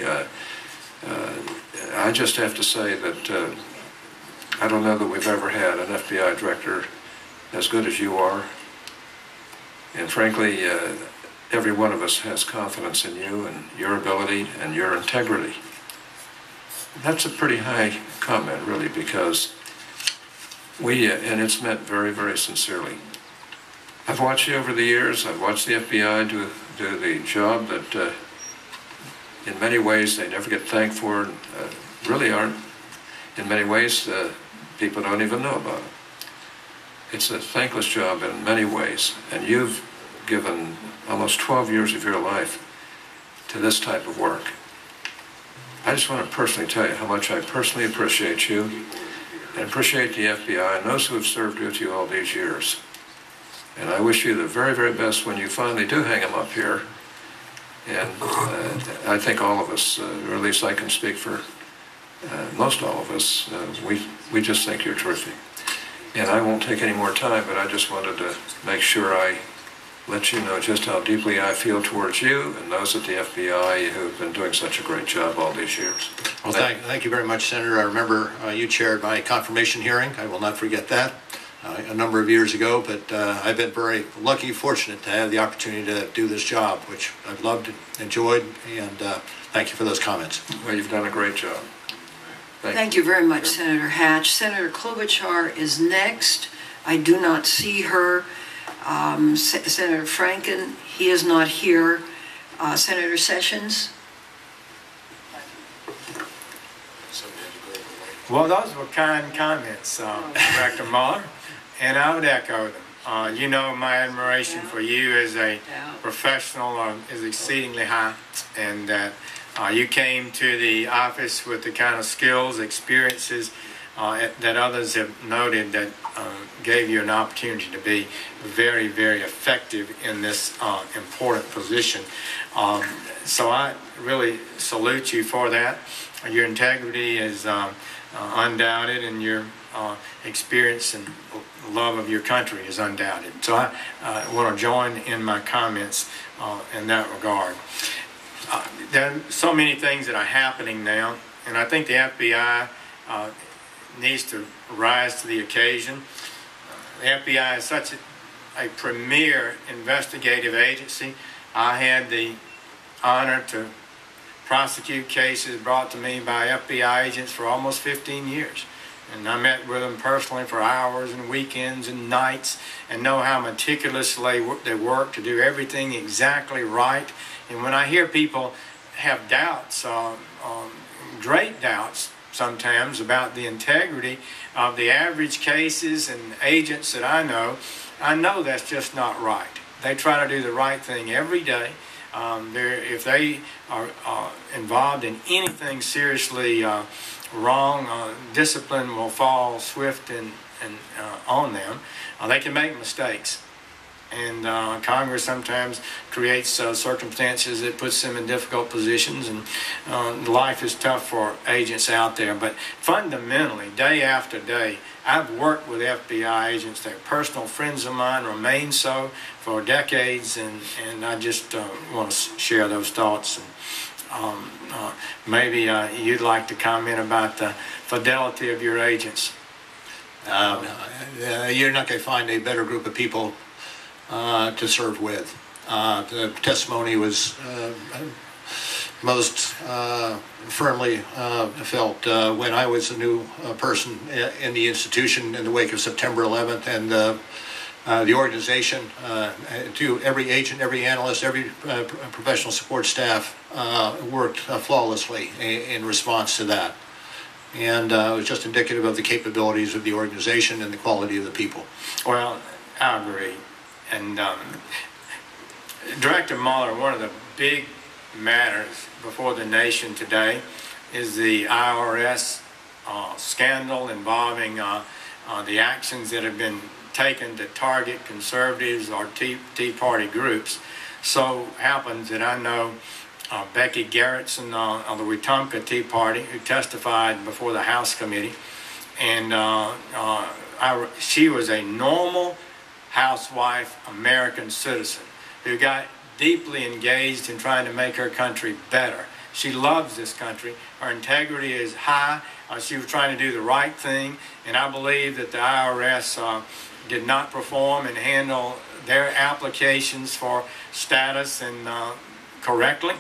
I just have to say that I don't know that we've ever had an FBI director as good as you are. And frankly, every one of us has confidence in you and your ability and your integrity. That's a pretty high comment, really, because and it's meant very, very sincerely. I've watched you over the years. I've watched the FBI do the job that in many ways they never get thanked for, really aren't, in many ways, people don't even know about it. It's a thankless job in many ways, and you've given almost 12 years of your life to this type of work. I just want to personally tell you how much I personally appreciate you and appreciate the FBI and those who have served with you all these years. And I wish you the very, very best when you finally do hang them up here. And I think all of us, or at least I can speak for most all of us, we just think you're terrific. And I won't take any more time, but I just wanted to make sure I let you know just how deeply I feel towards you and those at the FBI who have been doing such a great job all these years. Well, thank you very much, Senator. I remember you chaired my confirmation hearing. I will not forget that a number of years ago, but I've been very lucky, fortunate to have the opportunity to do this job, which I've loved and enjoyed, and thank you for those comments. Well, you've done a great job. Thank you very much, Senator Hatch. Senator Klobuchar is next. I do not see her. Senator Franken, he is not here. Senator Sessions? Well, those were kind comments, Director Mueller, and I would echo them. You know, my admiration for you as a professional is exceedingly high, and that you came to the office with the kind of skills, experiences that others have noted that gave you an opportunity to be very, very effective in this important position. So I really salute you for that. Your integrity is undoubted, and your experience and love of your country is undoubted. So I want to join in my comments in that regard. There are so many things that are happening now, and I think the FBI needs to rise to the occasion. The FBI is such a premier investigative agency. I had the honor to prosecute cases brought to me by FBI agents for almost 15 years. And I met with them personally for hours and weekends and nights, and know how meticulously they work to do everything exactly right. And when I hear people have doubts, great doubts sometimes, about the integrity of the average cases and agents that I know that's just not right. They try to do the right thing every day. If they are involved in anything seriously wrong, discipline will fall swift and on them. They can make mistakes. And Congress sometimes creates circumstances that puts them in difficult positions, and life is tough for agents out there. But fundamentally, day after day, I've worked with FBI agents. They're personal friends of mine, remain so for decades, and I just want to share those thoughts. And maybe you'd like to comment about the fidelity of your agents. You're not going to find a better group of people to serve with. The testimony was most firmly felt when I was a new person in the institution in the wake of September 11th, and the organization, to every agent, every analyst, every professional support staff worked flawlessly in response to that. And it was just indicative of the capabilities of the organization and the quality of the people. Well, I agree. And Director Mueller, one of the big matters before the nation today is the IRS scandal involving the actions that have been taken to target conservatives or Tea Party groups. So happens that I know Becky Garrettson of the Wetumpka Tea Party, who testified before the House Committee, and she was a normal housewife American citizen who got deeply engaged in trying to make her country better. She loves this country. Her integrity is high. She was trying to do the right thing, and I believe that the IRS did not perform and handle their applications for status and correctly.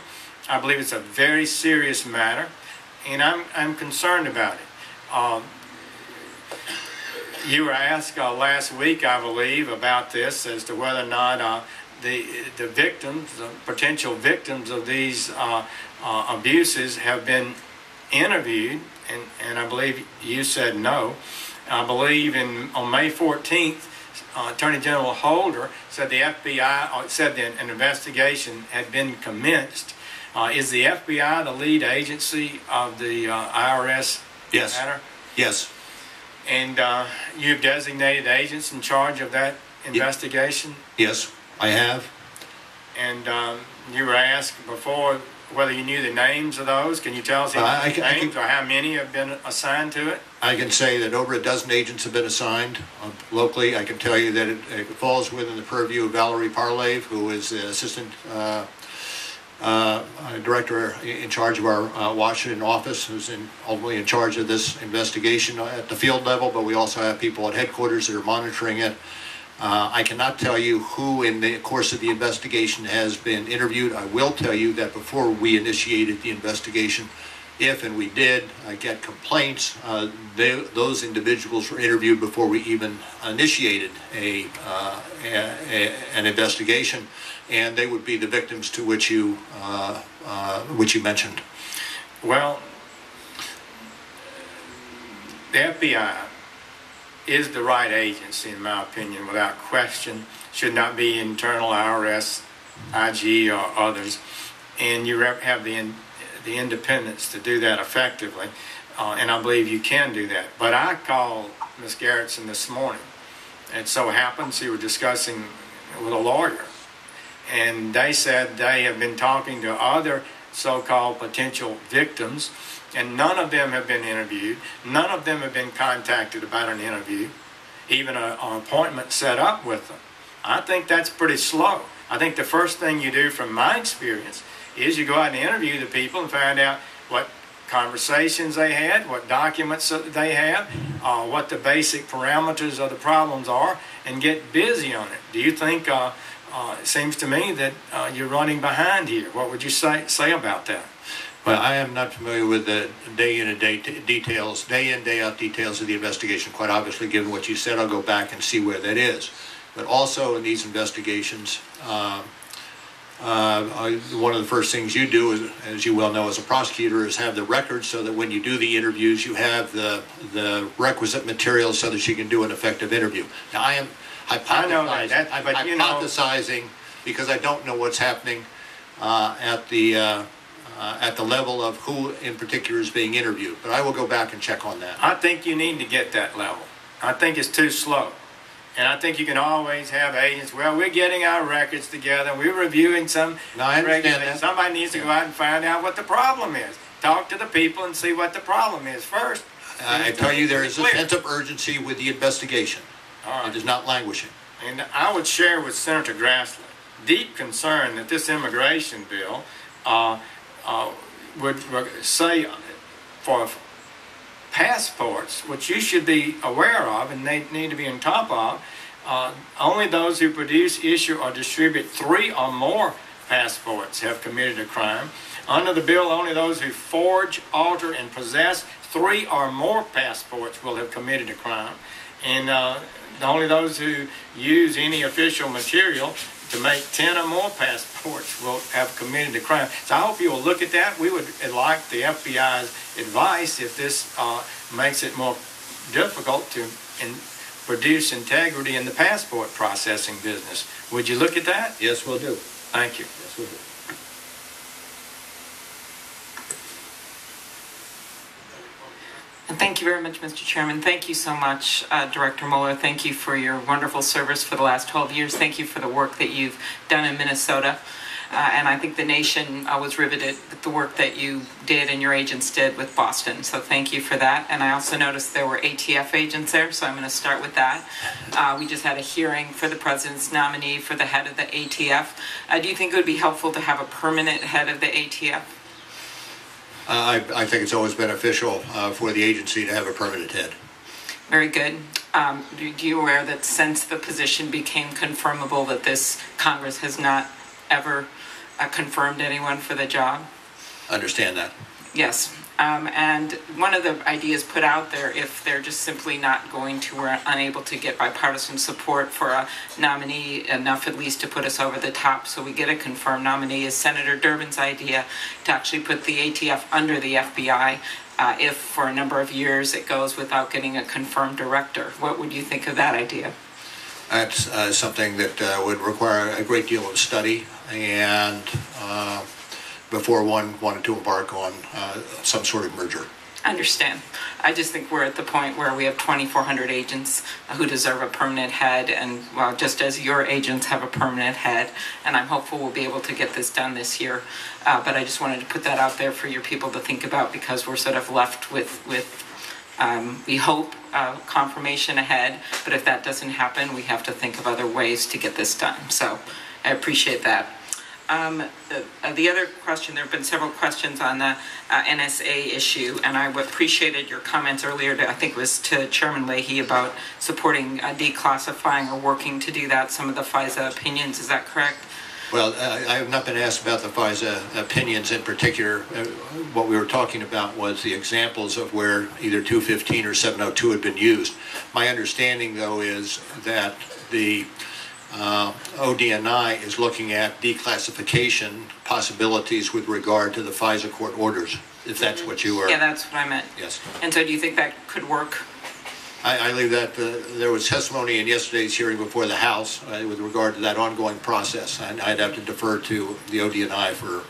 I believe it's a very serious matter, and I'm concerned about it. You were asked last week, I believe, about this as to whether or not the victims, the potential victims of these abuses have been interviewed, and I believe you said no. I believe on May 14th, Attorney General Holder said the FBI said that an investigation had been commenced. Is the FBI the lead agency of the IRS Yes. matter? Yes. And you've designated agents in charge of that investigation? Yes, I have. And you were asked before whether you knew the names of those. Can you tell us the names or how many have been assigned to it? I can say that over a dozen agents have been assigned locally. I can tell you that it falls within the purview of Valerie Parlave, who is the assistant director in charge of our Washington office, who's ultimately in charge of this investigation at the field level, but we also have people at headquarters that are monitoring it. I cannot tell you who in the course of the investigation has been interviewed. I will tell you that before we initiated the investigation, if and we did get complaints, those individuals were interviewed before we even initiated an investigation, and they would be the victims to which you mentioned. Well, the FBI is the right agency, in my opinion, without question. Should not be internal IRS, IG, or others. And you have the independence to do that effectively, and I believe you can do that. But I called Ms. Garrettson this morning. It so happens she was discussing with a lawyer, and they said they have been talking to other so-called potential victims, and none of them have been interviewed. None of them have been contacted about an interview, even an appointment set up with them. I think that's pretty slow. I think the first thing you do, from my experience, is you go out and interview the people and find out what conversations they had, what documents they have, what the basic parameters of the problems are, and get busy on it. Do you think, it seems to me that you're running behind here. What would you say about that? Well, I am not familiar with the day in, day out details of the investigation. Quite obviously, given what you said, I'll go back and see where that is. But also in these investigations, one of the first things you do, is, as you well know as a prosecutor, is have the records so that when you do the interviews, you have the requisite materials so that you can do an effective interview. Now, I am hypothesizing because I don't know what's happening at the level of who in particular is being interviewed. But I will go back and check on that. I think you need to get that level. I think it's too slow. And I think you can always have agents, well, we're getting our records together, we're reviewing some. No, I understand that. Somebody needs to go out and find out what the problem is. Talk to the people and see what the problem is first. I tell you, there is a sense of urgency with the investigation. All right. It is not languishing. And I would share with Senator Grassley deep concern that this immigration bill would say for passports, which you should be aware of and they need to be on top of, only those who produce, issue, or distribute 3 or more passports have committed a crime. Under the bill, only those who forge, alter, and possess 3 or more passports will have committed a crime. And only those who use any official material to make 10 or more passports will have committed a crime. So I hope you will look at that. We would like the FBI's advice if this makes it more difficult to produce integrity in the passport processing business. Would you look at that? Yes, we'll do. Thank you. Yes, we'll do. Thank you very much, Mr. Chairman. Thank you so much, Director Mueller. Thank you for your wonderful service for the last 12 years. Thank you for the work that you've done in Minnesota. And I think the nation was riveted with the work that you did and your agents did with Boston. So thank you for that. And I also noticed there were ATF agents there, so I'm going to start with that. We just had a hearing for the president's nominee for the head of the ATF. Do you think it would be helpful to have a permanent head of the ATF? I think it's always beneficial for the agency to have a permanent head. Very good. Do you aware that since the position became confirmable that this Congress has not ever confirmed anyone for the job? Understand that. Yes. And one of the ideas put out there, if they're just simply not going to, or unable to get bipartisan support for a nominee enough at least to put us over the top so we get a confirmed nominee, is Senator Durbin's idea to actually put the ATF under the FBI if for a number of years it goes without getting a confirmed director. What would you think of that idea? That's something that would require a great deal of study and before one wanted to embark on some sort of merger. I understand. I just think we're at the point where we have 2,400 agents who deserve a permanent head, and well, just as your agents have a permanent head, and I'm hopeful we'll be able to get this done this year. But I just wanted to put that out there for your people to think about, because we're sort of left with we hope confirmation ahead, but if that doesn't happen, we have to think of other ways to get this done. So I appreciate that. The other question, there have been several questions on the NSA issue, and I appreciated your comments earlier, I think it was to Chairman Leahy, about supporting declassifying or working to do that, some of the FISA opinions. Is that correct? Well, I have not been asked about the FISA opinions in particular. What we were talking about was the examples of where either 215 or 702 had been used. My understanding, though, is that the ODNI is looking at declassification possibilities with regard to the FISA court orders, if that's what you were. Yeah, that's what I meant. Yes. And so do you think that could work? I believe that there was testimony in yesterday's hearing before the House with regard to that ongoing process, and I'd have to defer to the ODNI for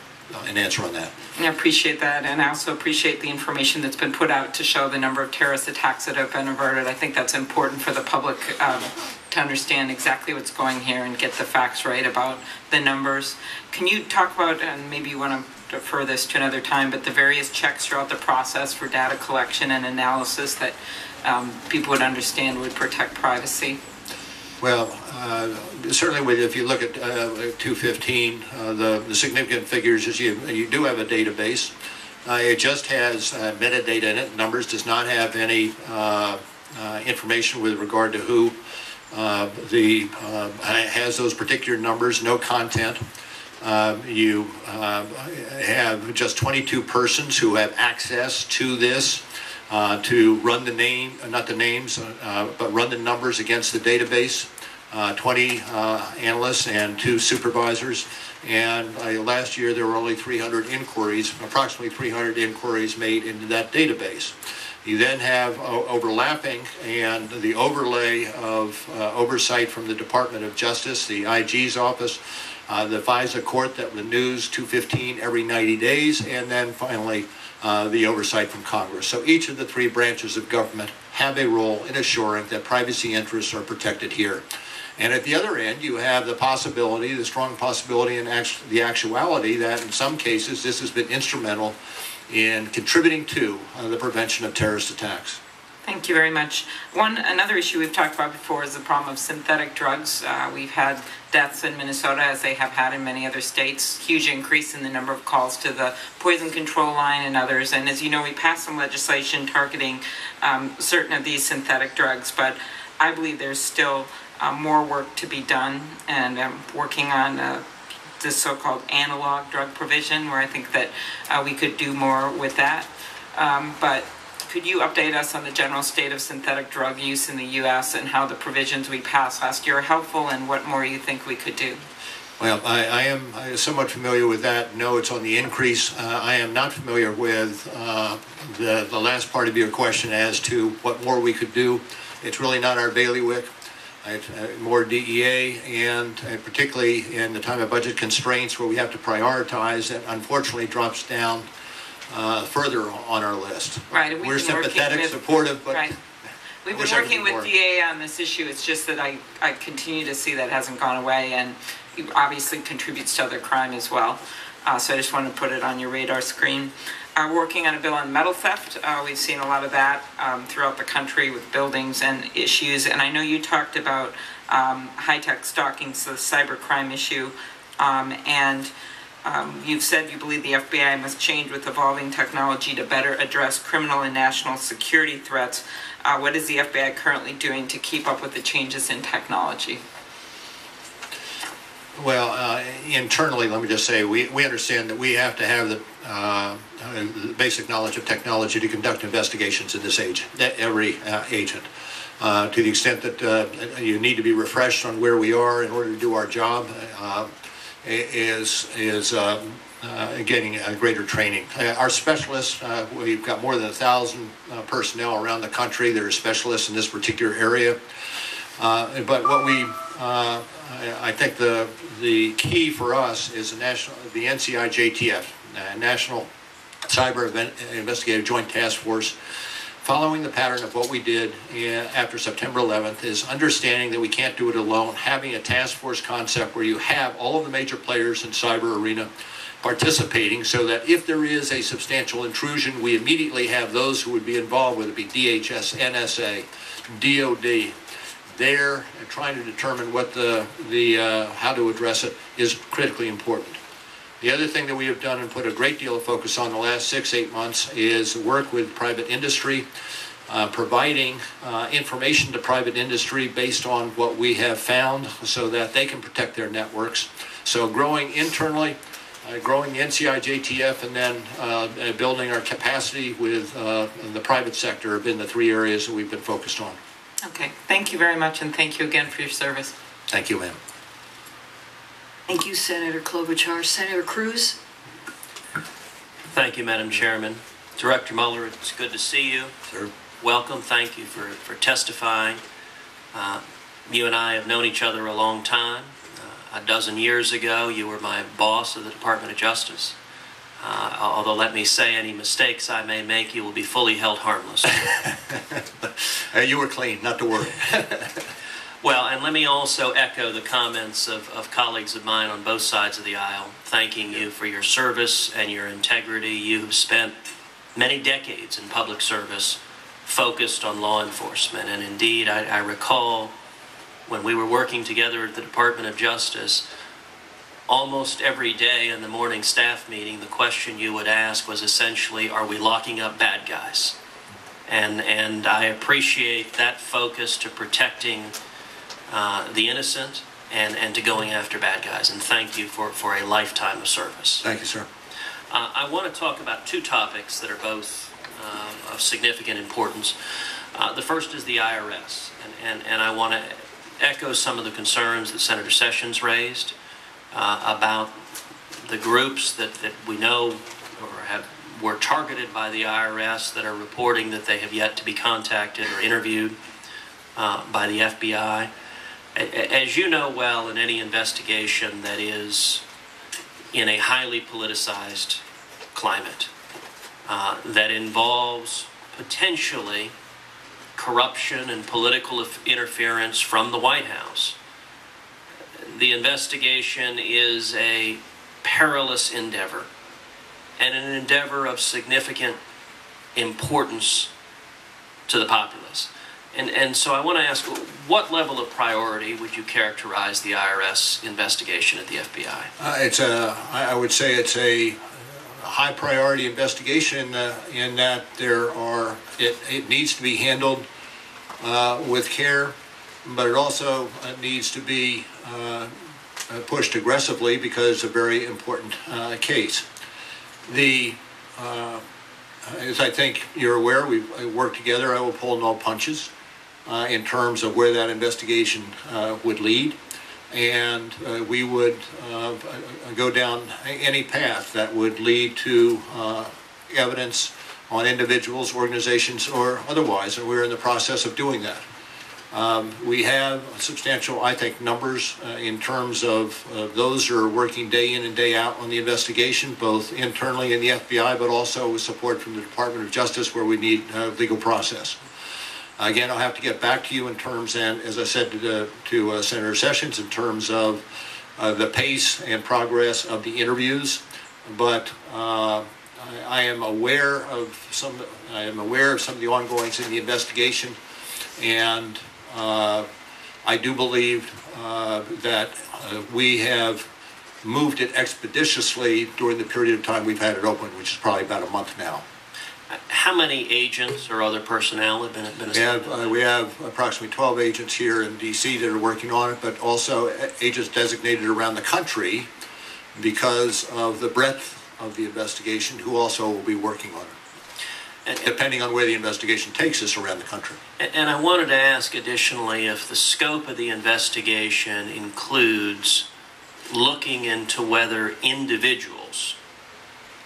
an answer on that. I appreciate that, and I also appreciate the information that's been put out to show the number of terrorist attacks that have been averted. I think that's important for the public to understand exactly what's going here and get the facts right about the numbers. Can you talk about, and maybe you want to defer this to another time, but the various checks throughout the process for data collection and analysis that people would understand would protect privacy? Well, certainly if you look at 215, the significant figures is you do have a database. It just has metadata in it. Numbers does not have any information with regard to who has those particular numbers, no content. You have just 22 persons who have access to this to run the name, not the names, but run the numbers against the database. 20 analysts and 2 supervisors, and last year there were only 300 inquiries, approximately 300 inquiries made into that database. You then have overlapping and the overlay of oversight from the Department of Justice, the IG's office, the FISA court that renews 215 every 90 days, and then finally the oversight from Congress. So each of the 3 branches of government have a role in assuring that privacy interests are protected here. And at the other end, you have the possibility, the strong possibility, and the actuality that in some cases this has been instrumental in contributing to the prevention of terrorist attacks. Thank you very much. Another issue we've talked about before is the problem of synthetic drugs. We've had deaths in Minnesota, as they have had in many other states, huge increase in the number of calls to the poison control line and others. And as you know, we passed some legislation targeting certain of these synthetic drugs, but I believe there's still more work to be done, and I'm working on this so-called analog drug provision, where I think that we could do more with that. But could you update us on the general state of synthetic drug use in the U.S. and how the provisions we passed last year are helpful, and what more you think we could do? Well, I am somewhat familiar with that. No, it's on the increase. I am not familiar with the last part of your question as to what more we could do. It's really not our bailiwick. More DEA, and particularly in the time of budget constraints where we have to prioritize, that unfortunately drops down further on our list. Right. And we're sympathetic, supportive, but right. We've been working with DEA on this issue. It's just that I continue to see that hasn't gone away, and it obviously contributes to other crime as well. So I just want to put it on your radar screen. We're working on a bill on metal theft. We've seen a lot of that throughout the country with buildings and issues. And I know you talked about high-tech stalking, so the cybercrime issue. You've said you believe the FBI must change with evolving technology to better address criminal and national security threats. What is the FBI currently doing to keep up with the changes in technology? Well, internally, let me just say, we understand that we have to have the basic knowledge of technology to conduct investigations in this age, every agent. To the extent that you need to be refreshed on where we are in order to do our job, is getting greater training. Our specialists, we've got more than 1,000 personnel around the country that are specialists in this particular area. But what we, I think the key for us is the NCI-JTF, National Cyber Investigative Joint Task Force. Following the pattern of what we did after September 11th is understanding that we can't do it alone, having a task force concept where you have all of the major players in cyber arena participating so that if there is a substantial intrusion, we immediately have those who would be involved, whether it be DHS, NSA, DOD, there trying to determine what how to address it is critically important. The other thing that we have done and put a great deal of focus on the last 6-8 months is work with private industry, providing information to private industry based on what we have found so that they can protect their networks. So growing internally, growing the NCI-JTF, and then building our capacity with the private sector have been the 3 areas that we've been focused on. Okay, thank you very much, and thank you again for your service. Thank you, ma'am. Thank you, Senator Klobuchar. Senator Cruz? Thank you, Madam Chairman. Director Mueller, it's good to see you. Sir. Welcome. Thank you for testifying. You and I have known each other a long time. A dozen years ago, you were my boss of the Department of Justice. Although let me say, any mistakes I may make, you will be fully held harmless. You were clean, not to worry. Well, and let me also echo the comments of colleagues of mine on both sides of the aisle, thanking you for your service and your integrity. You have spent many decades in public service focused on law enforcement. And indeed, I recall when we were working together at the Department of Justice, almost every day in the morning staff meeting, the question you would ask was essentially, are we locking up bad guys? And I appreciate that focus to protecting the innocent and to going after bad guys. And thank you for a lifetime of service. Thank you, sir. I want to talk about 2 topics that are both of significant importance. The first is the IRS. And I want to echo some of the concerns that Senator Sessions raised about the groups that we know were targeted by the IRS that are reporting that they have yet to be contacted or interviewed by the FBI. As you know well, in any investigation that is in a highly politicized climate that involves potentially corruption and political interference from the White House, the investigation is a perilous endeavor and an endeavor of significant importance to the populace. And so I want to ask, what level of priority would you characterize the IRS investigation at the FBI? I would say it's a high priority investigation in that it needs to be handled with care, but it also needs to be pushed aggressively because it's a very important case. The as I think you're aware, we've worked together. I will pull no punches in terms of where that investigation would lead. And we would go down any path that would lead to evidence on individuals, organizations, or otherwise, and we're in the process of doing that. We have substantial, I think, numbers in terms of those who are working day in and day out on the investigation, both internally in the FBI, but also with support from the Department of Justice where we need legal process. Again, I'll have to get back to you in terms, and as I said to Senator Sessions, in terms of the pace and progress of the interviews, but I am aware of some of the ongoings in the investigation, and I do believe that we have moved it expeditiously during the period of time we've had it open, which is probably about a month now. How many agents or other personnel have been administered? We have approximately 12 agents here in D.C. that are working on it, but also agents designated around the country because of the breadth of the investigation who also will be working on it, depending on where the investigation takes us around the country. And I wanted to ask additionally if the scope of the investigation includes looking into whether individuals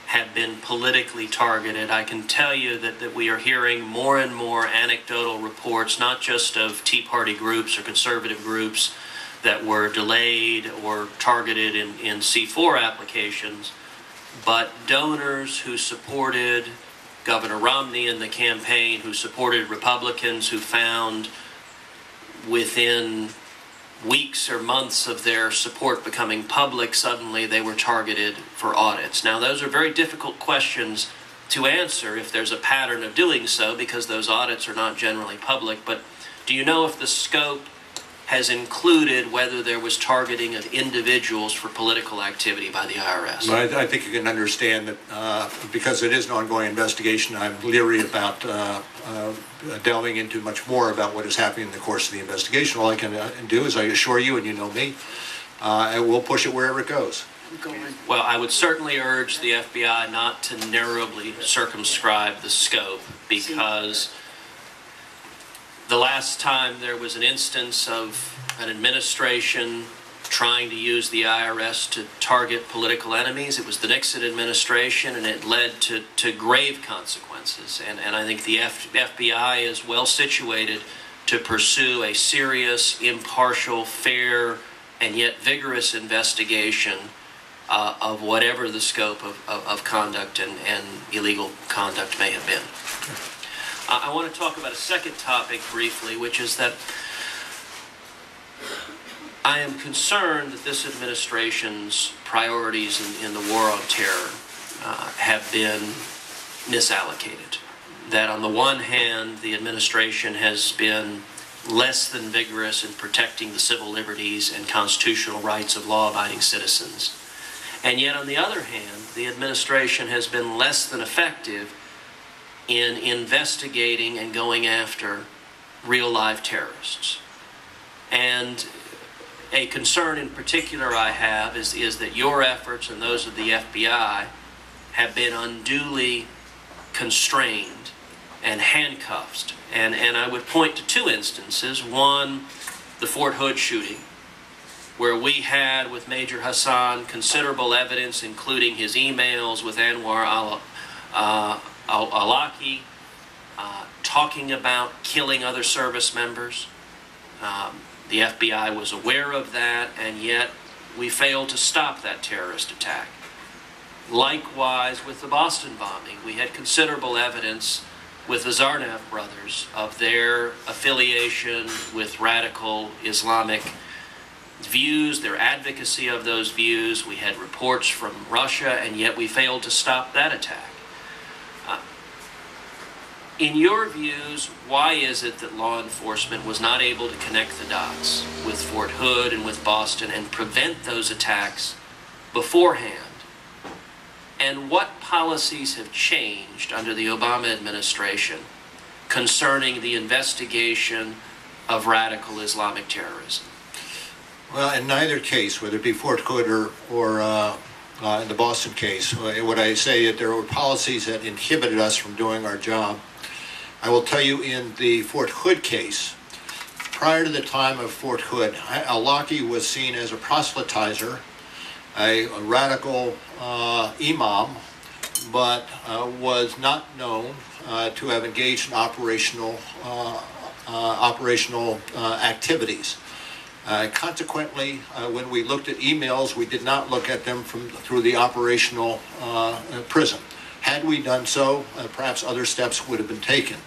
have been politically targeted. I can tell you that we are hearing more and more anecdotal reports, not just of Tea Party groups or conservative groups that were delayed or targeted in C4 applications, but donors who supported Governor Romney in the campaign, who supported Republicans, who found within weeks or months of their support becoming public, suddenly they were targeted for audits. Now, those are very difficult questions to answer if there's a pattern of doing so, because those audits are not generally public. But do you know if the scope has included whether there was targeting of individuals for political activity by the IRS? Well, I think you can understand that because it is an ongoing investigation, I'm leery about delving into much more about what is happening in the course of the investigation. All I can do is I assure you, and you know me, I will push it wherever it goes. Well, I would certainly urge the FBI not to narrowly circumscribe the scope, because the last time there was an instance of an administration trying to use the IRS to target political enemies, it was the Nixon administration, and it led to grave consequences. And I think the FBI is well situated to pursue a serious, impartial, fair, and yet vigorous investigation of whatever the scope of conduct and illegal conduct may have been. I want to talk about a second topic briefly, which is that I am concerned that this administration's priorities in the war on terror have been misallocated. That on the one hand, the administration has been less than vigorous in protecting the civil liberties and constitutional rights of law-abiding citizens. And yet, on the other hand, the administration has been less than effective in investigating and going after real-life terrorists. And a concern in particular I have is that your efforts and those of the FBI have been unduly constrained and handcuffed. And I would point to two instances. One, the Fort Hood shooting, where we had with Major Hassan considerable evidence, including his emails with Anwar al-Awlaki, talking about killing other service members. The FBI was aware of that, and yet we failed to stop that terrorist attack. Likewise, with the Boston bombing, we had considerable evidence with the Zarnaf brothers of their affiliation with radical Islamic views, their advocacy of those views. We had reports from Russia, and yet we failed to stop that attack. In your views, why is it that law enforcement was not able to connect the dots with Fort Hood and with Boston and prevent those attacks beforehand? And what policies have changed under the Obama administration concerning the investigation of radical Islamic terrorism? Well, in neither case, whether it be Fort Hood or in the Boston case. Would I say that there were policies that inhibited us from doing our job? I will tell you, in the Fort Hood case, prior to the time of Fort Hood, al-Awlaki was seen as a proselytizer, a radical imam, but was not known to have engaged in operational activities. Consequently, when we looked at emails, we did not look at them through the operational prism. Had we done so, perhaps other steps would have been taken.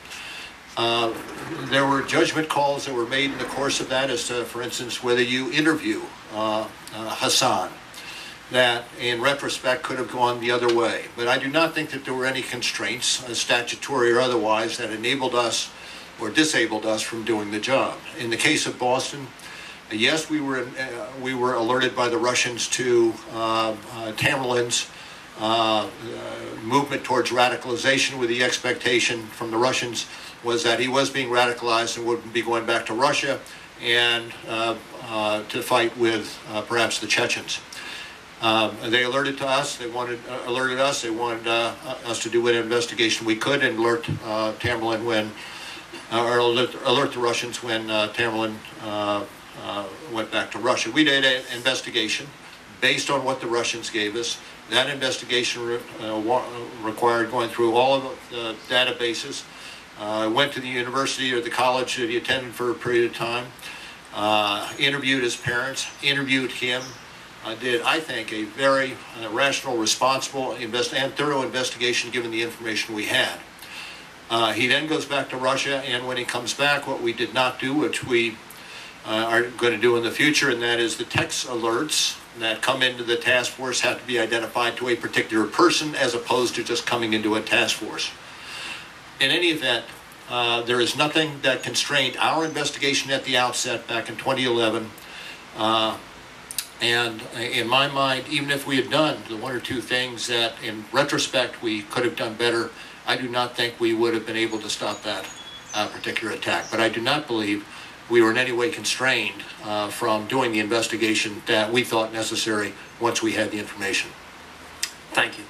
There were judgment calls that were made in the course of that as to, for instance, whether you interview Hassan, that in retrospect could have gone the other way. But I do not think that there were any constraints, statutory or otherwise, that enabled us or disabled us from doing the job. In the case of Boston, yes, we were alerted by the Russians to Tamerlan's movement towards radicalization, with the expectation from the Russians was that he was being radicalized and would be going back to Russia and to fight with perhaps the Chechens. They alerted us. They wanted us to do an investigation we could and alert Tamerlan when, or alert the Russians when Tamerlan went back to Russia. We did an investigation based on what the Russians gave us. That investigation required going through all of the databases. Went to the university or the college that he attended for a period of time, interviewed his parents, interviewed him, did, I think, a very rational, responsible, and thorough investigation given the information we had. He then goes back to Russia, and when he comes back, what we did not do, which we are going to do in the future, and that is the text alerts that come into the task force have to be identified to a particular person as opposed to just coming into a task force. In any event, there is nothing that constrained our investigation at the outset back in 2011. And in my mind, even if we had done the one or two things that in retrospect we could have done better, I do not think we would have been able to stop that particular attack. But I do not believe we were in any way constrained from doing the investigation that we thought necessary once we had the information. Thank you.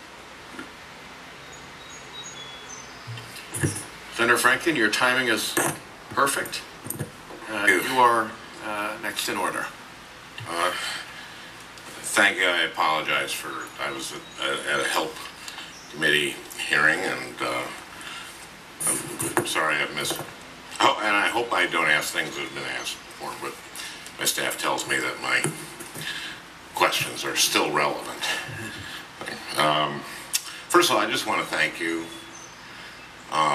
Senator Franklin, your timing is perfect. You are next in order. Thank you. I apologize for, I was at a help committee hearing, and I'm sorry I've missed it. Oh, and I hope I don't ask things that have been asked before, but my staff tells me that my questions are still relevant. First of all, I just want to thank you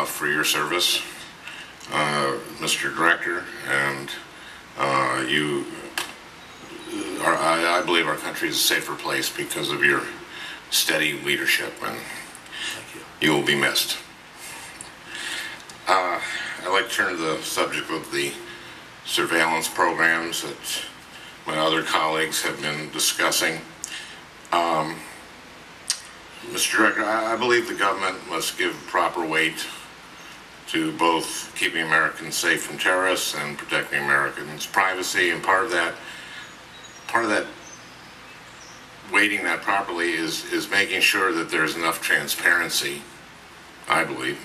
for your service, Mr. Director, and you are, I believe our country is a safer place because of your steady leadership, and you will be missed. I'd like to turn to the subject of the surveillance programs that my other colleagues have been discussing. Mr. Director, I believe the government must give proper weight to both keeping Americans safe from terrorists and protecting Americans' privacy, and part of that weighting that properly is making sure that there's enough transparency, I believe,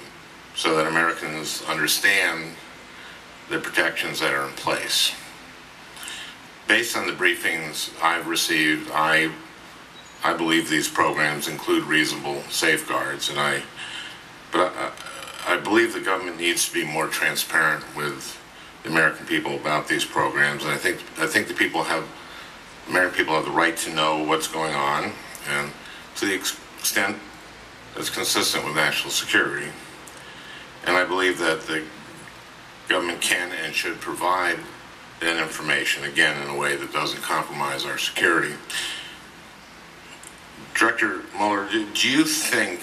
so that Americans understand the protections that are in place. Based on the briefings I've received, I believe these programs include reasonable safeguards, and I believe the government needs to be more transparent with the American people about these programs, and I think the American people have the right to know what's going on, and to the extent that's consistent with national security. And I believe that the government can and should provide that information, again, in a way that doesn't compromise our security. Director Mueller, do you think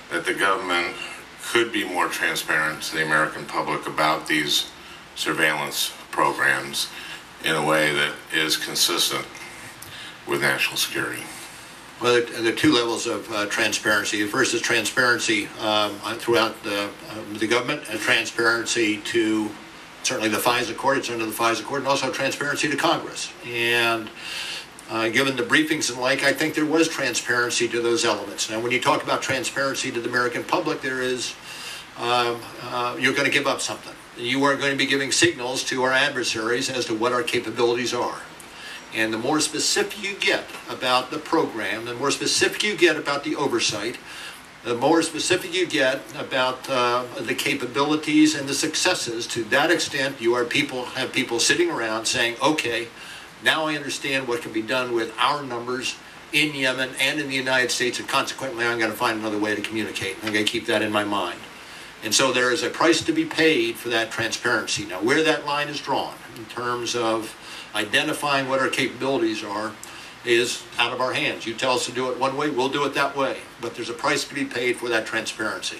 that the government could be more transparent to the American public about these surveillance programs in a way that is consistent with national security? Well, there are two levels of transparency. The first is transparency throughout the government, and transparency to certainly the FISA court, it's under the FISA court, and also transparency to Congress. And given the briefings and like, I think there was transparency to those elements. Now, when you talk about transparency to the American public, there is, you're going to give up something. You are going to be giving signals to our adversaries as to what our capabilities are. And the more specific you get about the program, the more specific you get about the oversight, the more specific you get about the capabilities and the successes. To that extent, you have people sitting around saying, okay, now I understand what can be done with our numbers in Yemen and in the United States, and consequently I'm going to find another way to communicate. I'm going to keep that in my mind. And so there is a price to be paid for that transparency. Now, where that line is drawn in terms of identifying what our capabilities are is out of our hands. You tell us to do it one way, we'll do it that way. But there's a price to be paid for that transparency.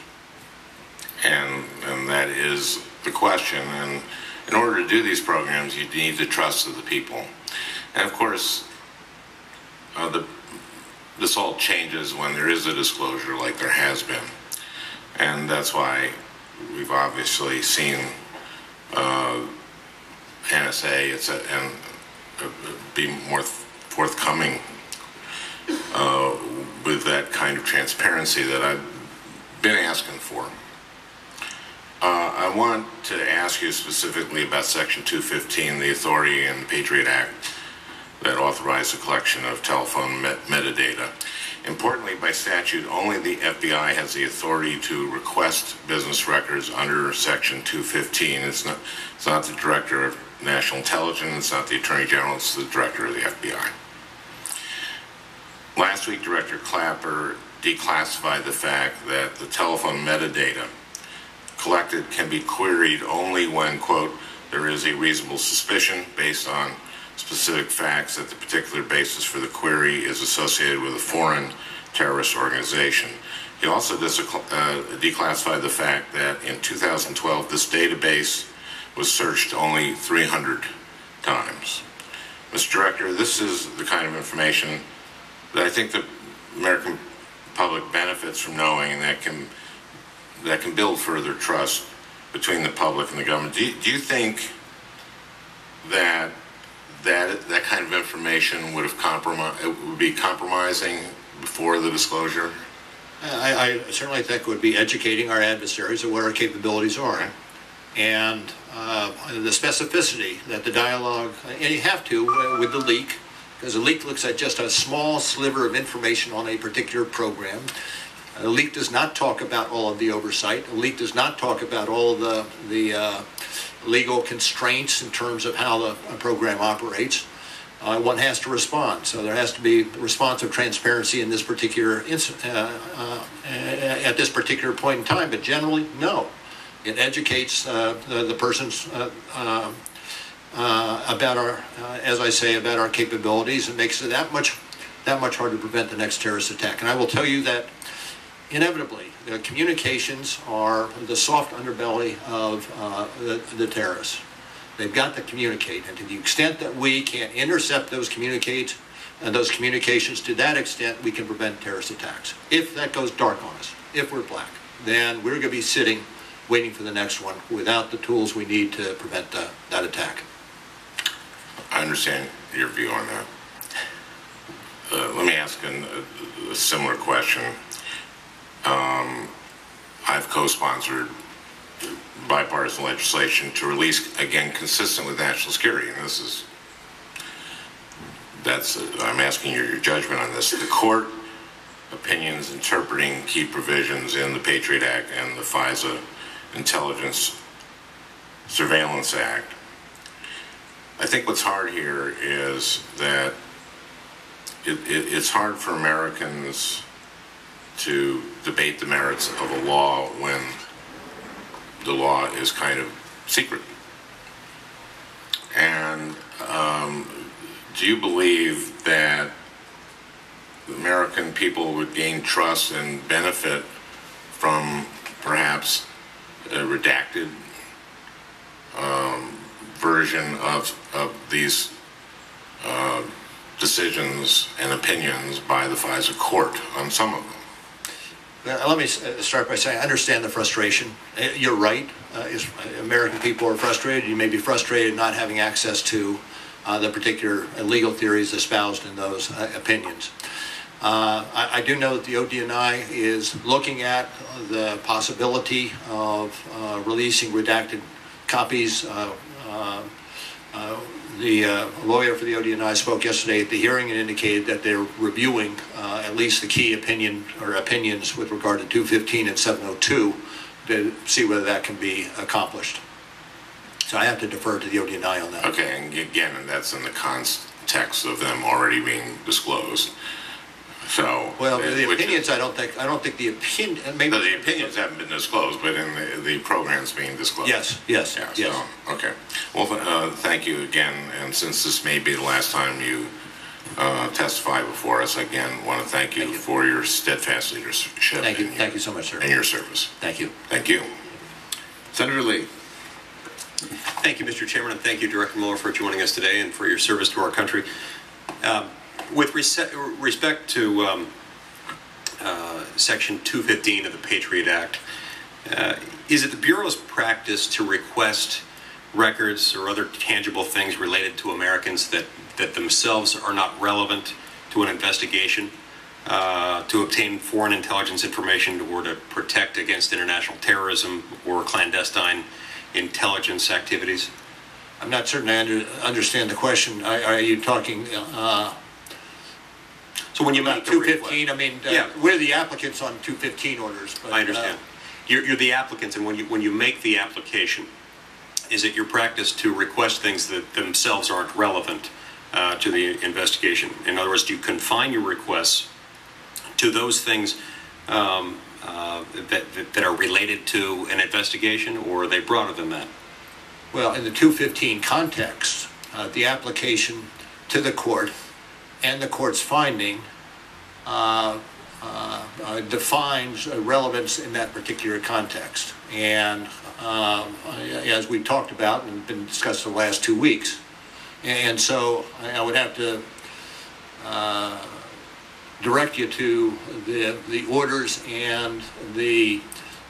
And that is the question. And in order to do these programs, you need the trust of the people. And of course, this all changes when there is a disclosure like there has been. And that's why we've obviously seen NSA be more forthcoming with that kind of transparency that I've been asking for. I want to ask you specifically about Section 215, the authority in the Patriot Act that authorized the collection of telephone metadata. Importantly, by statute, only the FBI has the authority to request business records under Section 215. It's not the Director of National Intelligence, it's not the Attorney General, it's the Director of the FBI. Last week, Director Clapper declassified the fact that the telephone metadata collected can be queried only when, quote, there is a reasonable suspicion based on specific facts that the particular basis for the query is associated with a foreign terrorist organization. He also declassified the fact that in 2012, this database was searched only 300 times. Mr. Director, this is the kind of information that I think the American public benefits from knowing, and that can build further trust between the public and the government. Do you think that kind of information would be compromising before the disclosure? I certainly think it would be educating our adversaries of what our capabilities are. And the specificity that the dialogue, and you have to with the leak, because the leak looks at just a small sliver of information on a particular program. The leak does not talk about all of the oversight. The leak does not talk about all of the legal constraints in terms of how the program operates. One has to respond. So there has to be responsive transparency in this particular at this particular point in time. But generally, no. It educates the persons about our, as I say, about our capabilities, and makes it that much harder to prevent the next terrorist attack. And I will tell you that inevitably, the communications are the soft underbelly of the terrorists. They've got to communicate, and to the extent that we can intercept those communications, to that extent, we can prevent terrorist attacks. If that goes dark on us, if we're black, then we're going to be sitting, waiting for the next one, without the tools we need to prevent that attack. I understand your view on that. Let me ask a similar question. I've co-sponsored bipartisan legislation to release, again, consistent with national security, and I'm asking your judgment on this. The court opinions interpreting key provisions in the Patriot Act and the FISA Intelligence Surveillance Act. I think what's hard here is that it's hard for Americans to debate the merits of a law when the law is kind of secret. And do you believe that the American people would gain trust and benefit from perhaps a redacted version of these decisions and opinions by the FISA court on some of them? Let me start by saying I understand the frustration. You're right. American people are frustrated. You may be frustrated not having access to the particular legal theories espoused in those opinions. I do know that the ODNI is looking at the possibility of releasing redacted copies. The lawyer for the ODNI spoke yesterday at the hearing and indicated that they're reviewing at least the key opinions with regard to 215 and 702 to see whether that can be accomplished. So I have to defer to the ODNI on that. Okay, and again, and that's in the context of them already being disclosed. So well, the opinions, I don't think the opinion. Maybe no, the opinions haven't been disclosed, but in the programs being disclosed. Yes, yes, yeah, yes. So, okay. Well, thank you again, and since this may be the last time you testify before us, again, want to thank you for your steadfast leadership. Thank you. Thank you so much, sir. And your service. Thank you. Thank you. Senator Lee. Thank you, Mr. Chairman, and thank you, Director Mueller, for joining us today and for your service to our country. With respect to Section 215 of the Patriot Act, is it the Bureau's practice to request records or other tangible things related to Americans that themselves are not relevant to an investigation, to obtain foreign intelligence information or to protect against international terrorism or clandestine intelligence activities? I'm not certain I understand the question. Are you talking... So when you make 215, I mean, yeah. We're the applicants on 215 orders. But, I understand. You're the applicants, and when you make the application, is it your practice to request things that themselves aren't relevant to the investigation? In other words, do you confine your requests to those things that are related to an investigation, or are they broader than that? Well, in the 215 context, the application to the court and the court's finding defines relevance in that particular context. And as we talked about and been discussed the last 2 weeks, and so I would have to direct you to the orders and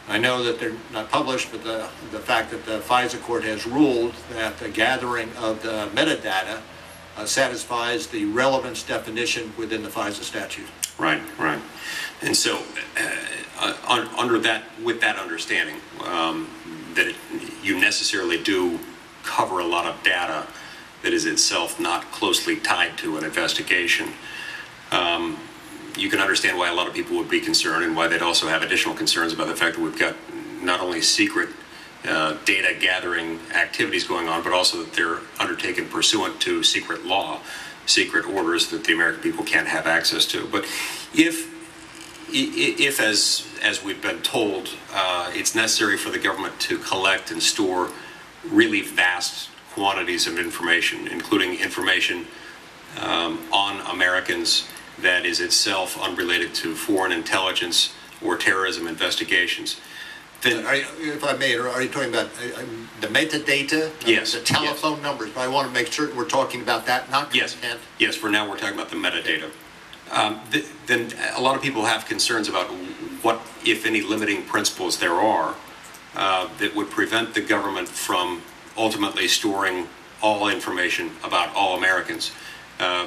I know that they're not published, but the fact that the FISA court has ruled that the gathering of the metadata satisfies the relevance definition within the FISA statute. Right, right. And so, under that, with that understanding, that you necessarily do cover a lot of data that is itself not closely tied to an investigation, you can understand why a lot of people would be concerned and why they'd also have additional concerns about the fact that we've got not only secret data gathering activities going on, but also that they're undertaken pursuant to secret law, secret orders that the American people can't have access to. But if as we've been told, it's necessary for the government to collect and store really vast quantities of information, including information on Americans that is itself unrelated to foreign intelligence or terrorism investigations, then, if I may, are you talking about the metadata? Yes. The telephone numbers? But I want to make certain we're talking about that, not content. Yes, for now we're talking about the metadata. Then a lot of people have concerns about what, if any, limiting principles there are that would prevent the government from ultimately storing all information about all Americans,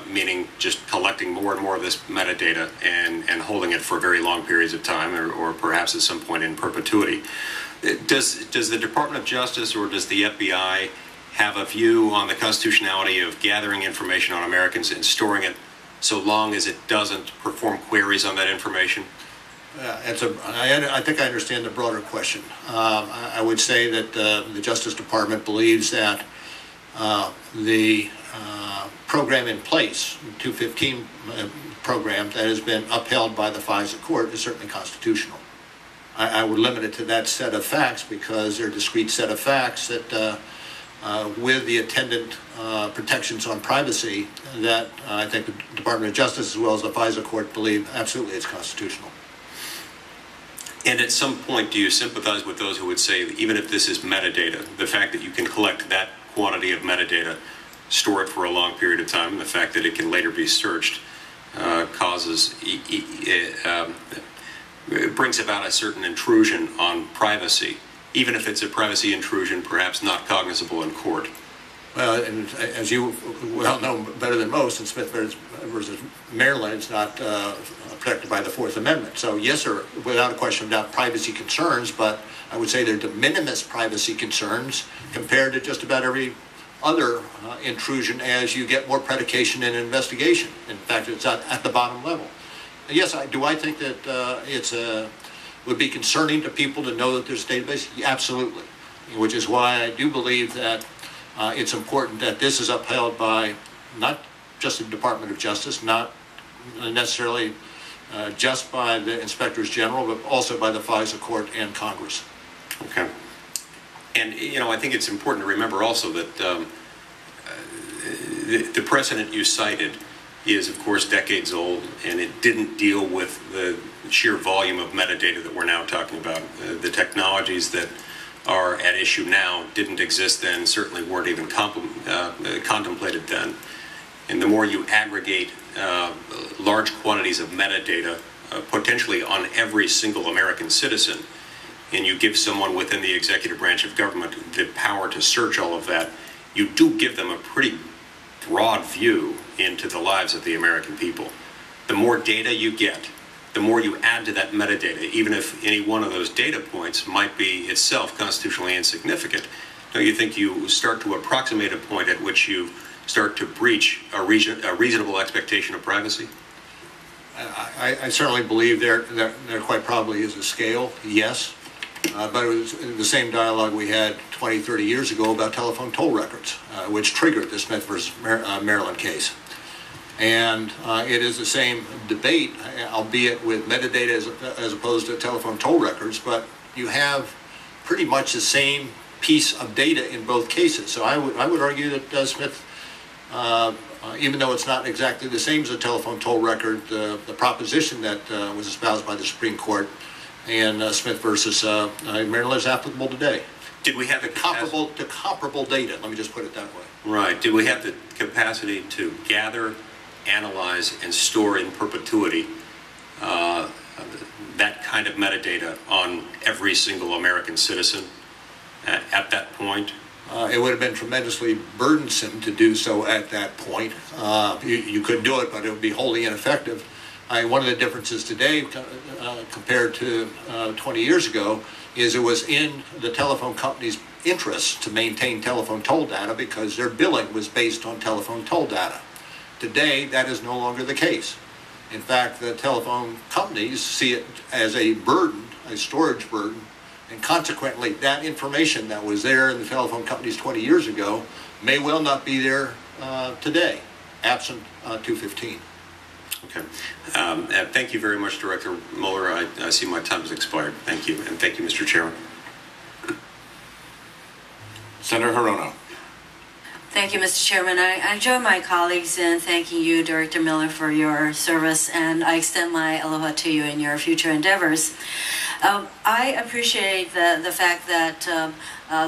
meaning just collecting more and more of this metadata and holding it for very long periods of time, or perhaps at some point in perpetuity. Does the Department of Justice or does the FBI have a view on the constitutionality of gathering information on Americans and storing it so long as it doesn't perform queries on that information? I think I understand the broader question. I would say that the Justice Department believes that the program in place, the 215 program that has been upheld by the FISA court, is certainly constitutional. I would limit it to that set of facts because they're a discrete set of facts that with the attendant protections on privacy that I think the Department of Justice as well as the FISA court believe absolutely it's constitutional. And at some point, do you sympathize with those who would say, even if this is metadata, the fact that you can collect that quantity of metadata, store it for a long period of time, and the fact that it can later be searched it brings about a certain intrusion on privacy, even if it's a privacy intrusion perhaps not cognizable in court? Well, and as you well know better than most, in Smith versus Maryland, it's not protected by the Fourth Amendment. So yes, there are, without a question of doubt, privacy concerns, but I would say they're de minimis privacy concerns compared to just about every other intrusion as you get more predication and investigation. In fact, it's at the bottom level. Yes, I think that would be concerning to people to know that there's a database? Yeah, absolutely, which is why I do believe that it's important that this is upheld by not just the Department of Justice, not necessarily just by the Inspectors General, but also by the FISA Court and Congress. Okay. And, I think it's important to remember also that the precedent you cited is, of course, decades old, and it didn't deal with the sheer volume of metadata that we're now talking about. The technologies that are at issue now didn't exist then, certainly weren't even contemplated then. And the more you aggregate large quantities of metadata, potentially on every single American citizen, and you give someone within the executive branch of government the power to search all of that, you do give them a pretty broad view into the lives of the American people. The more data you get, the more you add to that metadata, even if any one of those data points might be itself constitutionally insignificant. Don't you think you start to approximate a point at which you start to breach a reasonable expectation of privacy? I certainly believe there quite probably is a scale, yes. But it was the same dialogue we had 20, 30 years ago about telephone toll records, which triggered the Smith versus Maryland case. And it is the same debate, albeit with metadata as opposed to telephone toll records, but you have pretty much the same piece of data in both cases. So I would argue that Smith, even though it's not exactly the same as a telephone toll record, the proposition that was espoused by the Supreme Court and Smith versus Maryland is applicable today. Did we have the comparable data? Let me just put it that way. Right. Did we have the capacity to gather, analyze, and store in perpetuity that kind of metadata on every single American citizen at that point? It would have been tremendously burdensome to do so at that point. You could do it, but it would be wholly ineffective. One of the differences today compared to 20 years ago is it was in the telephone company's interest to maintain telephone toll data because their billing was based on telephone toll data. Today, that is no longer the case. In fact, the telephone companies see it as a burden, a storage burden, and consequently, that information that was there in the telephone companies 20 years ago may well not be there today, absent 215. Okay. Thank you very much, Director Mueller. I see my time has expired. Thank you. And thank you, Mr. Chairman. Senator Hirono. Thank you, Mr. Chairman. I join my colleagues in thanking you, Director Mueller, for your service, and I extend my aloha to you in your future endeavors. I appreciate the fact that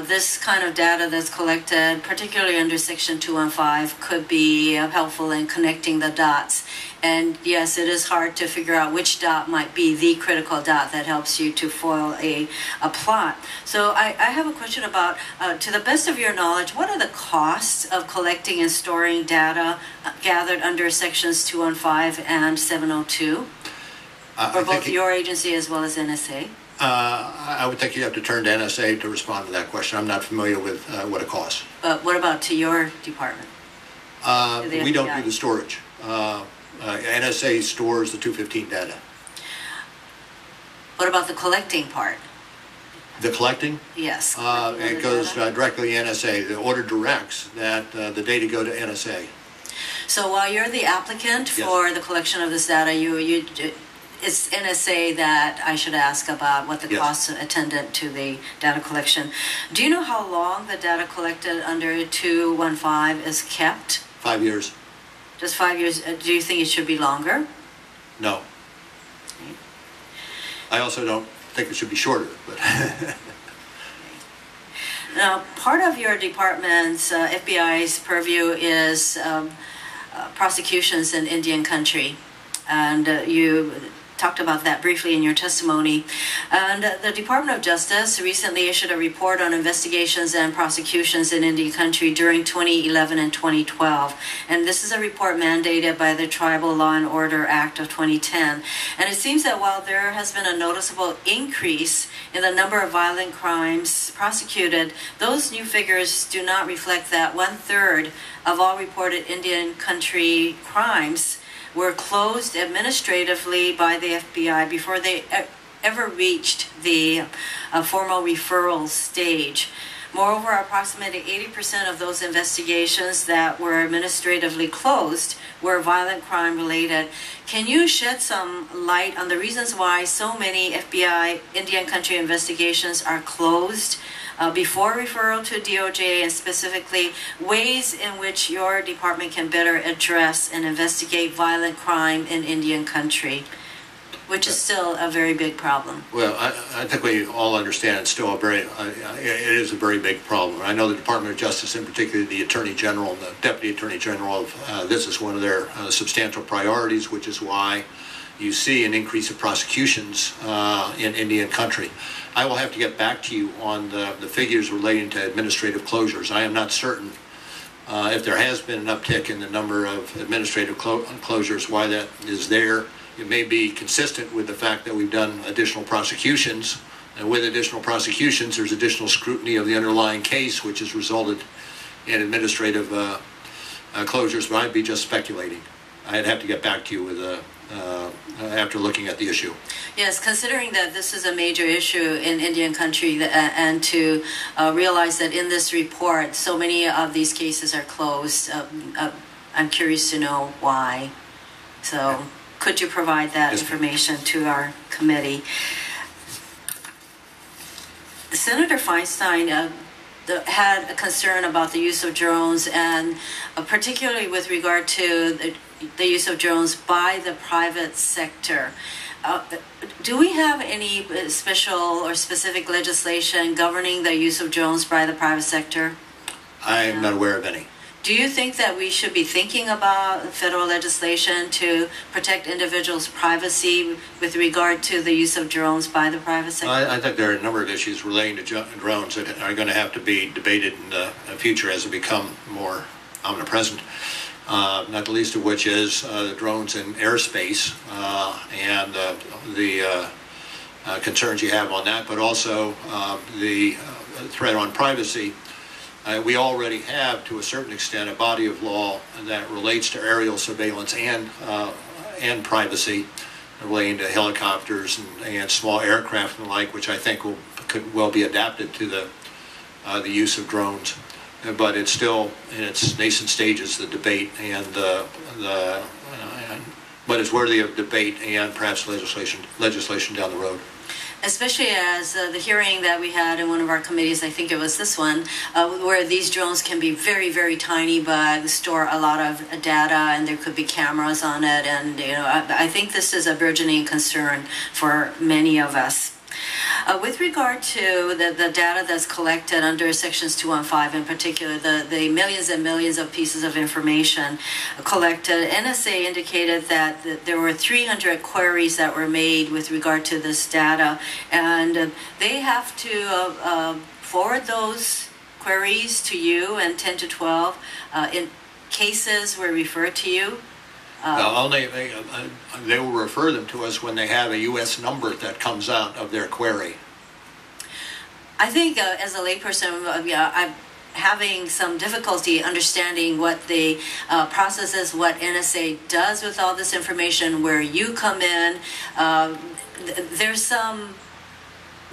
this kind of data that's collected, particularly under Section 215, could be helpful in connecting the dots. And yes, it is hard to figure out which dot might be the critical dot that helps you to foil a plot. So I have a question about, to the best of your knowledge, what are the costs of collecting and storing data gathered under Sections 215 and 702? For both your agency as well as NSA? I would think you have to turn to NSA to respond to that question. I'm not familiar with what it costs. But what about to your department? We don't do the storage. NSA stores the 215 data. What about the collecting part? The collecting? Yes. It goes directly to NSA. The order directs that the data go to NSA. So while you're the applicant for the collection of this data, it's NSA that I should ask about what the costs attendant to the data collection. Do you know how long the data collected under 215 is kept? 5 years. Just 5 years. Do you think it should be longer? No. Okay. I also don't think it should be shorter. But Now, part of your department's FBI's purview is prosecutions in Indian country, and you talked about that briefly in your testimony. And the Department of Justice recently issued a report on investigations and prosecutions in Indian country during 2011 and 2012. And this is a report mandated by the Tribal Law and Order Act of 2010. And it seems that while there has been a noticeable increase in the number of violent crimes prosecuted, those new figures do not reflect that 1/3 of all reported Indian country crimes were closed administratively by the FBI before they ever reached the formal referral stage. Moreover, approximately 80% of those investigations that were administratively closed were violent crime related. Can you shed some light on the reasons why so many FBI Indian country investigations are closed before referral to DOJ, and specifically ways in which your department can better address and investigate violent crime in Indian country, which is still a very big problem? Well, I think we all understand it's still it is a very big problem. I know the Department of Justice, in particular the Attorney General and the Deputy Attorney General, this is one of their substantial priorities, which is why you see an increase of prosecutions in Indian country. I will have to get back to you on the figures relating to administrative closures. I am not certain if there has been an uptick in the number of administrative closures, why that is there. It may be consistent with the fact that we've done additional prosecutions, and with additional prosecutions, there's additional scrutiny of the underlying case, which has resulted in administrative closures, but I'd be just speculating. I'd have to get back to you with after looking at the issue. Yes, considering that this is a major issue in Indian country, and to realize that in this report so many of these cases are closed, I'm curious to know why. So could you provide that information to our committee? Senator Feinstein had a concern about the use of drones, and particularly with regard to the use of drones by the private sector. Do we have any special or specific legislation governing the use of drones by the private sector? I am not aware of any. Do you think that we should be thinking about federal legislation to protect individuals' privacy with regard to the use of drones by the private sector? I think there are a number of issues relating to drones that are going to have to be debated in the future as they become more omnipresent. Not the least of which is the drones in airspace and the concerns you have on that, but also the threat on privacy. We already have, to a certain extent, a body of law that relates to aerial surveillance and privacy, relating to helicopters and small aircraft and the like, which I think could well be adapted to the use of drones. But it's still in its nascent stages, the debate, and but it's worthy of debate and perhaps legislation down the road. Especially as the hearing that we had in one of our committees, I think it was this one, where these drones can be very, very tiny, but store a lot of data, and there could be cameras on it. And I think this is a burgeoning concern for many of us. With regard to the data that's collected under Sections 215 in particular, the millions and millions of pieces of information collected, NSA indicated that there were 300 queries that were made with regard to this data, and they have to forward those queries to you, and 10 to 12 in cases were referred to you. They will refer them to us when they have a U.S. number that comes out of their query. I think as a layperson, I'm having some difficulty understanding what the process is, what NSA does with all this information, where you come in. There's some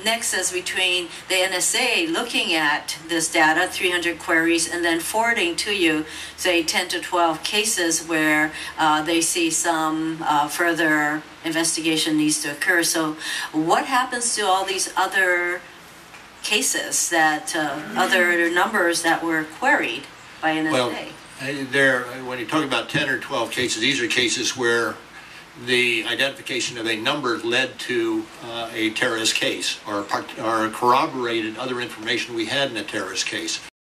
nexus between the NSA looking at this data, 300 queries, and then forwarding to you, say, 10 to 12 cases where they see some further investigation needs to occur. So what happens to all these other cases, that other numbers that were queried by NSA? Well, when you talk about 10 or 12 cases, these are cases where the identification of a number led to a terrorist case or corroborated other information we had in a terrorist case.